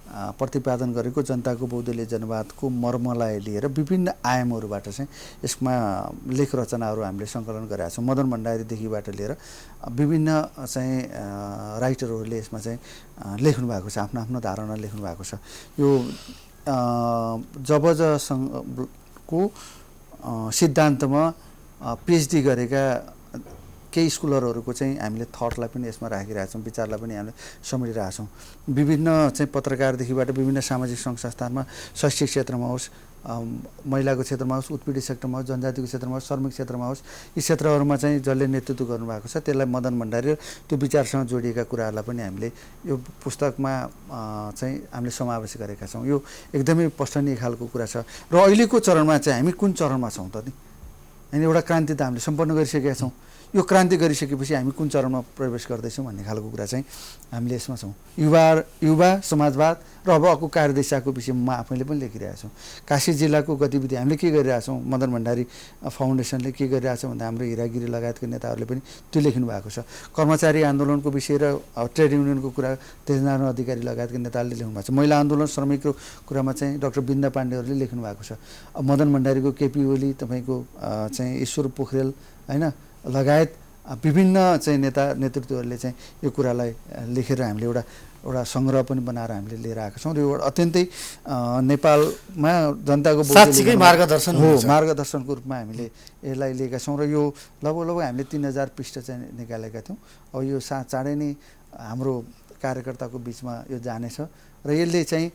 प्रतिपादन गरेको जनताको बहुदलीय जनवादको मर्मलाई लिएर विभिन्न आयामहरूबाट चाहिँ यसमा लेख रचनाहरू हामीले सङ्कलन गरेका छौँ। मदन भण्डारीदेखिबाट लिएर विभिन्न चाहिँ राइटरहरूले यसमा चाहिँ लेख्नु भएको छ, आफ्नो आफ्नो धारणा लेख्नु भएको छ। यो जबजसँगको सिद्धान्तमा पिएचडी गरेका केही स्कुलरहरूको चाहिँ हामीले थटलाई पनि यसमा राखिरहेका छौँ, विचारलाई पनि हामीले समेटिरहेका छौँ। विभिन्न चाहिँ पत्रकारदेखिबाट विभिन्न सामाजिक सङ्घ संस्थानमा शैक्षिक क्षेत्रमा होस्, महिलाको क्षेत्रमा होस्, उत्पीडित सेक्टरमा होस्, जनजातिको क्षेत्रमा होस्, श्रमिक क्षेत्रमा होस्, यी क्षेत्रहरूमा चाहिँ जसले नेतृत्व गर्नुभएको छ त्यसलाई मदन भण्डारी त्यो विचारसँग जोडिएका कुराहरूलाई पनि हामीले यो पुस्तकमा चाहिँ हामीले समावेश गरेका छौँ। यो एकदमै पठनीय खालको कुरा छ। र अहिलेको चरणमा चाहिँ हामी कुन चरणमा छौँ त नि? होइन, एउटा क्रान्ति त हामीले सम्पन्न गरिसकेका छौँ। यो क्रान्ति गरिसकेपछि हामी कुन चरणमा प्रवेश गर्दैछौँ भन्ने खालको कुरा चाहिँ हामीले यसमा छौँ। युवा समाजवाद र अब अर्को कार्यदिशाको विषयमा म आफैले पनि लेखिरहेको छु। काशी जिल्लाको गतिविधि हामीले के गरिरहेछौँ, मदन भण्डारी फाउन्डेसनले के गरिरहेछ भन्दा हाम्रो हिरागिरी लगायतका नेताहरूले पनि त्यो लेख्नु भएको छ। कर्मचारी आन्दोलनको विषय र ट्रेड युनियनको कुरा तेजनारायण अधिकारी लगायतका नेताहरूले लेख्नु भएको छ। महिला आन्दोलन श्रमिकको कुरामा चाहिँ डाक्टर बिन्दा पाण्डेहरूले लेख्नु भएको छ। मदन भण्डारीको केपी ओली, तपाईँको चाहिँ ईश्वर पोखरेल, होइन, लगायत विभिन्न चाहिँ नेतृत्वहरूले चाहिँ यो कुरालाई लेखेर हामीले एउटा सङ्ग्रह पनि बनाएर हामीले लिएर आएका छौँ। र यो अत्यन्तै नेपालमा जनताको मार्गदर्शन हो, मार्गदर्शनको रूपमा हामीले यसलाई लिएका छौँ। र यो लगभग हामीले 3000 पृष्ठ चाहिँ निकालेका थियौँ। अब यो चाँडै नै हाम्रो कार्यकर्ताको बिचमा यो जानेछ र यसले चाहिँ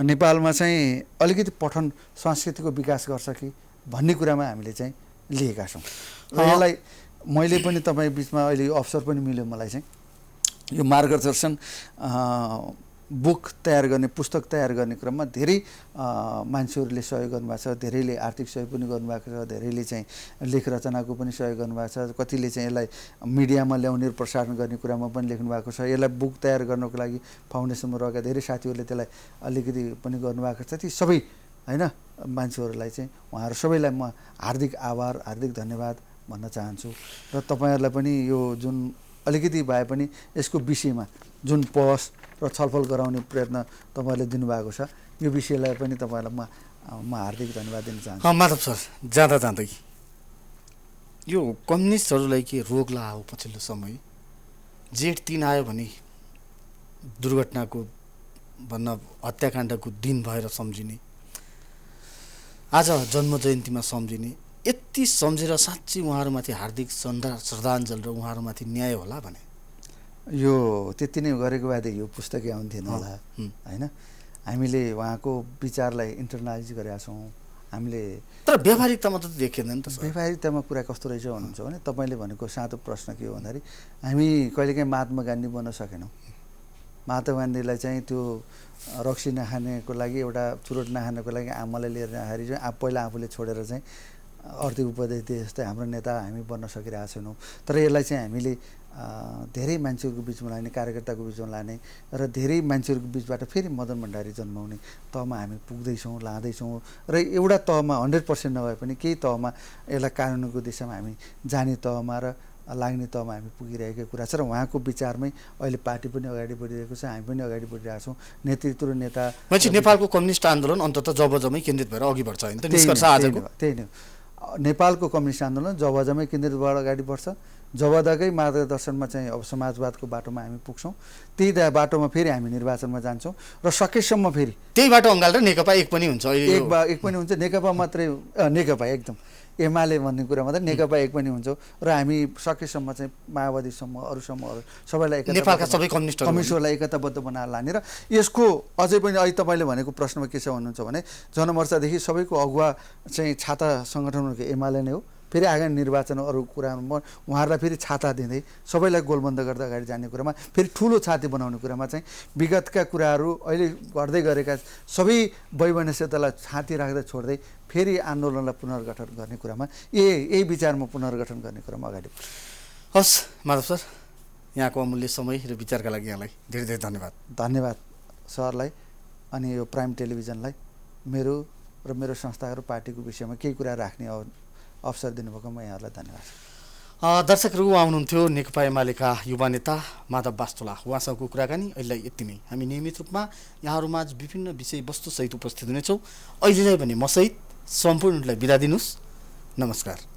नेपालमा चाहिँ अलिकति पठन संस्कृतिको विकास गर्छ कि भन्ने कुरामा हामीले चाहिँ लिएका छौँ। र यसलाई मैले पनि तपाईँ बिचमा अहिले यो अवसर पनि मिल्यो मलाई चाहिँ यो मार्गदर्शन बुक तयार गर्ने, पुस्तक तयार गर्ने क्रममा धेरै मान्छेहरूले सहयोग गर्नुभएको छ। धेरैले आर्थिक सहयोग पनि गर्नुभएको छ, धेरैले चाहिँ लेख रचनाको पनि सहयोग गर्नुभएको छ, कतिले चाहिँ यसलाई मिडियामा ल्याउने प्रसारण गर्ने कुरामा पनि लेख्नु भएको छ। यसलाई बुक तयार गर्नको लागि फाउन्डेसनमा रहेका धेरै साथीहरूले त्यसलाई अलिकति पनि गर्नुभएको छ। ती सबै होइन मान्छेहरूलाई चाहिँ उहाँहरू सबैलाई म हार्दिक आभार, हार्दिक धन्यवाद भन्न चाहन्छु। र तपाईँहरूलाई पनि यो जुन अलिकति भए पनि यसको विषयमा जुन पहस र छलफल गराउने प्रयत्न तपाईँहरूले दिनुभएको छ, यो विषयलाई पनि तपाईँहरूलाई म हार्दिक धन्यवाद दिन चाहन्छु। माधव सर, जाँदै यो कम्युनिस्टहरूलाई के रोग लाग्यो पछिल्लो समय? जेठ 3 आयो भने दुर्घटनाको भन्न हत्याकाण्डको दिन भएर सम्झिने, आज जन्म जयन्तीमा सम्झिने, यति सम्झेर साँच्चै उहाँहरूमाथि हार्दिक श्रद्धाञ्जली र उहाँहरूमाथि न्याय होला भने? यो त्यति नै गरेको भएदेखि यो पुस्तकै आउँथेन होला, होइन? हामीले उहाँको विचारलाई इन्टरनालाइज गरेका छौँ हामीले। तर व्यावहारिकतामा त देखिँदैन त। व्यावहारिकतामा कुरा कस्तो रहेछ भन्नुहुन्छ भने तपाईँले भनेको सातो प्रश्न के हो भन्दाखेरि हामी कहिलेकाहीँ महात्मा गान्धी बन्न सकेनौँ। महात्मा गान्धीलाई चाहिँ त्यो रक्सी नखानेको लागि, एउटा चुरोट नखानेको लागि आमालाई लिएर जाँदाखेरि चाहिँ पहिला आफूले छोडेर चाहिँ आर्थिक उपदेश दिए जस्तै हाम्रो नेता हामी बन्न सकिरहेका छैनौँ। तर यसलाई चाहिँ हामीले धेरै मान्छेहरूको बिचमा लाने, कार्यकर्ताको बिचमा लाने र धेरै मान्छेहरूको बिचबाट फेरि मदन भण्डारी जन्माउने तहमा हामी पुग्दैछौँ, लाँदैछौँ। र एउटा तहमा 100% नभए पनि केही तहमा यसलाई कानुनको दिशामा हामी जाने तहमा र लाग्ने तहमा हामी पुगिरहेको कुरा छ। र उहाँको विचारमै अहिले पार्टी पनि अगाडि बढिरहेको छ, हामी पनि अगाडि बढिरहेका छौँ। नेतृत्व र नेता नेपालको कम्युनिस्ट आन्दोलन अन्ततः जबजमै केन्द्रित भएर अघि बढ्छ होइन त? निष्कर्ष आजको त्यही नै, नेपालको कम्युनिस्ट आन्दोलन जबजमै केन्द्रित भएर अगाडि बढ्छ। जबदाकै मार्गदर्शनमा चाहिँ अब समाजवादको बाटोमा हामी पुग्छौँ। त्यही बाटोमा फेरि हामी निर्वाचनमा जान्छौँ र सकेसम्म फेरि त्यही बाटो अँगालेर नेकपा एक पनि हुन्छ। एक पनि हुन्छ, नेकपा मात्रै नेकपा एकदम एमाले भन्ने कुरा मात्रै नेकपा एक पनि हुन्छ। र हामी सकेसम्म चाहिँ माओवादीसम्म अरूसम्म सबैलाई नेपालका सबै कम्युनिस्टहरूलाई एकताबद्ध बनाएर लाने। र यसको अझै पनि अहिले तपाईँले भनेको प्रश्नमा के छ भन्नुहुन्छ भने जनमोर्चादेखि सबैको अगुवा चाहिँ छाता सङ्गठनहरूको एमाले नै हो। फेरि आगामी निर्वाचन अरू कुरामा उहाँहरूलाई फेरि छाता दिँदै सबैलाई गोलबन्द गर्दै अगाडि जाने कुरामा फेरि ठुलो छाती बनाउने कुरामा चाहिँ विगतका कुराहरू अहिले गर्दै गरेका सबै वैमनस्यतालाई छाती राख्दै छोड्दै फेरि आन्दोलनलाई पुनर्गठन गर्ने कुरामा यही विचारमा पुनर्गठन गर्ने कुरामा अगाडि। हस् माधव सर, यहाँको अमूल्य समय र विचारका लागि यहाँलाई धेरै धेरै धन्यवाद। धन्यवाद सरलाई अनि यो प्राइम टेलिभिजनलाई मेरो र मेरो संस्था र पार्टीको विषयमा केही कुरा राख्ने अवसर दिनुभएकोमा यहाँहरूलाई धन्यवाद। दर्शकहरू आउनुहुन्थ्यो नेकपा एमालेका युवा नेता माधव वास्तोला। उहाँसँगको कुराकानी अहिले यति नै। हामी नियमित रूपमा यहाँहरूमाझ विभिन्न विषयवस्तुसहित उपस्थित हुनेछौँ। अहिलेलाई भने मसहित सम्पूर्णलाई बिदा दिनुहोस्। नमस्कार।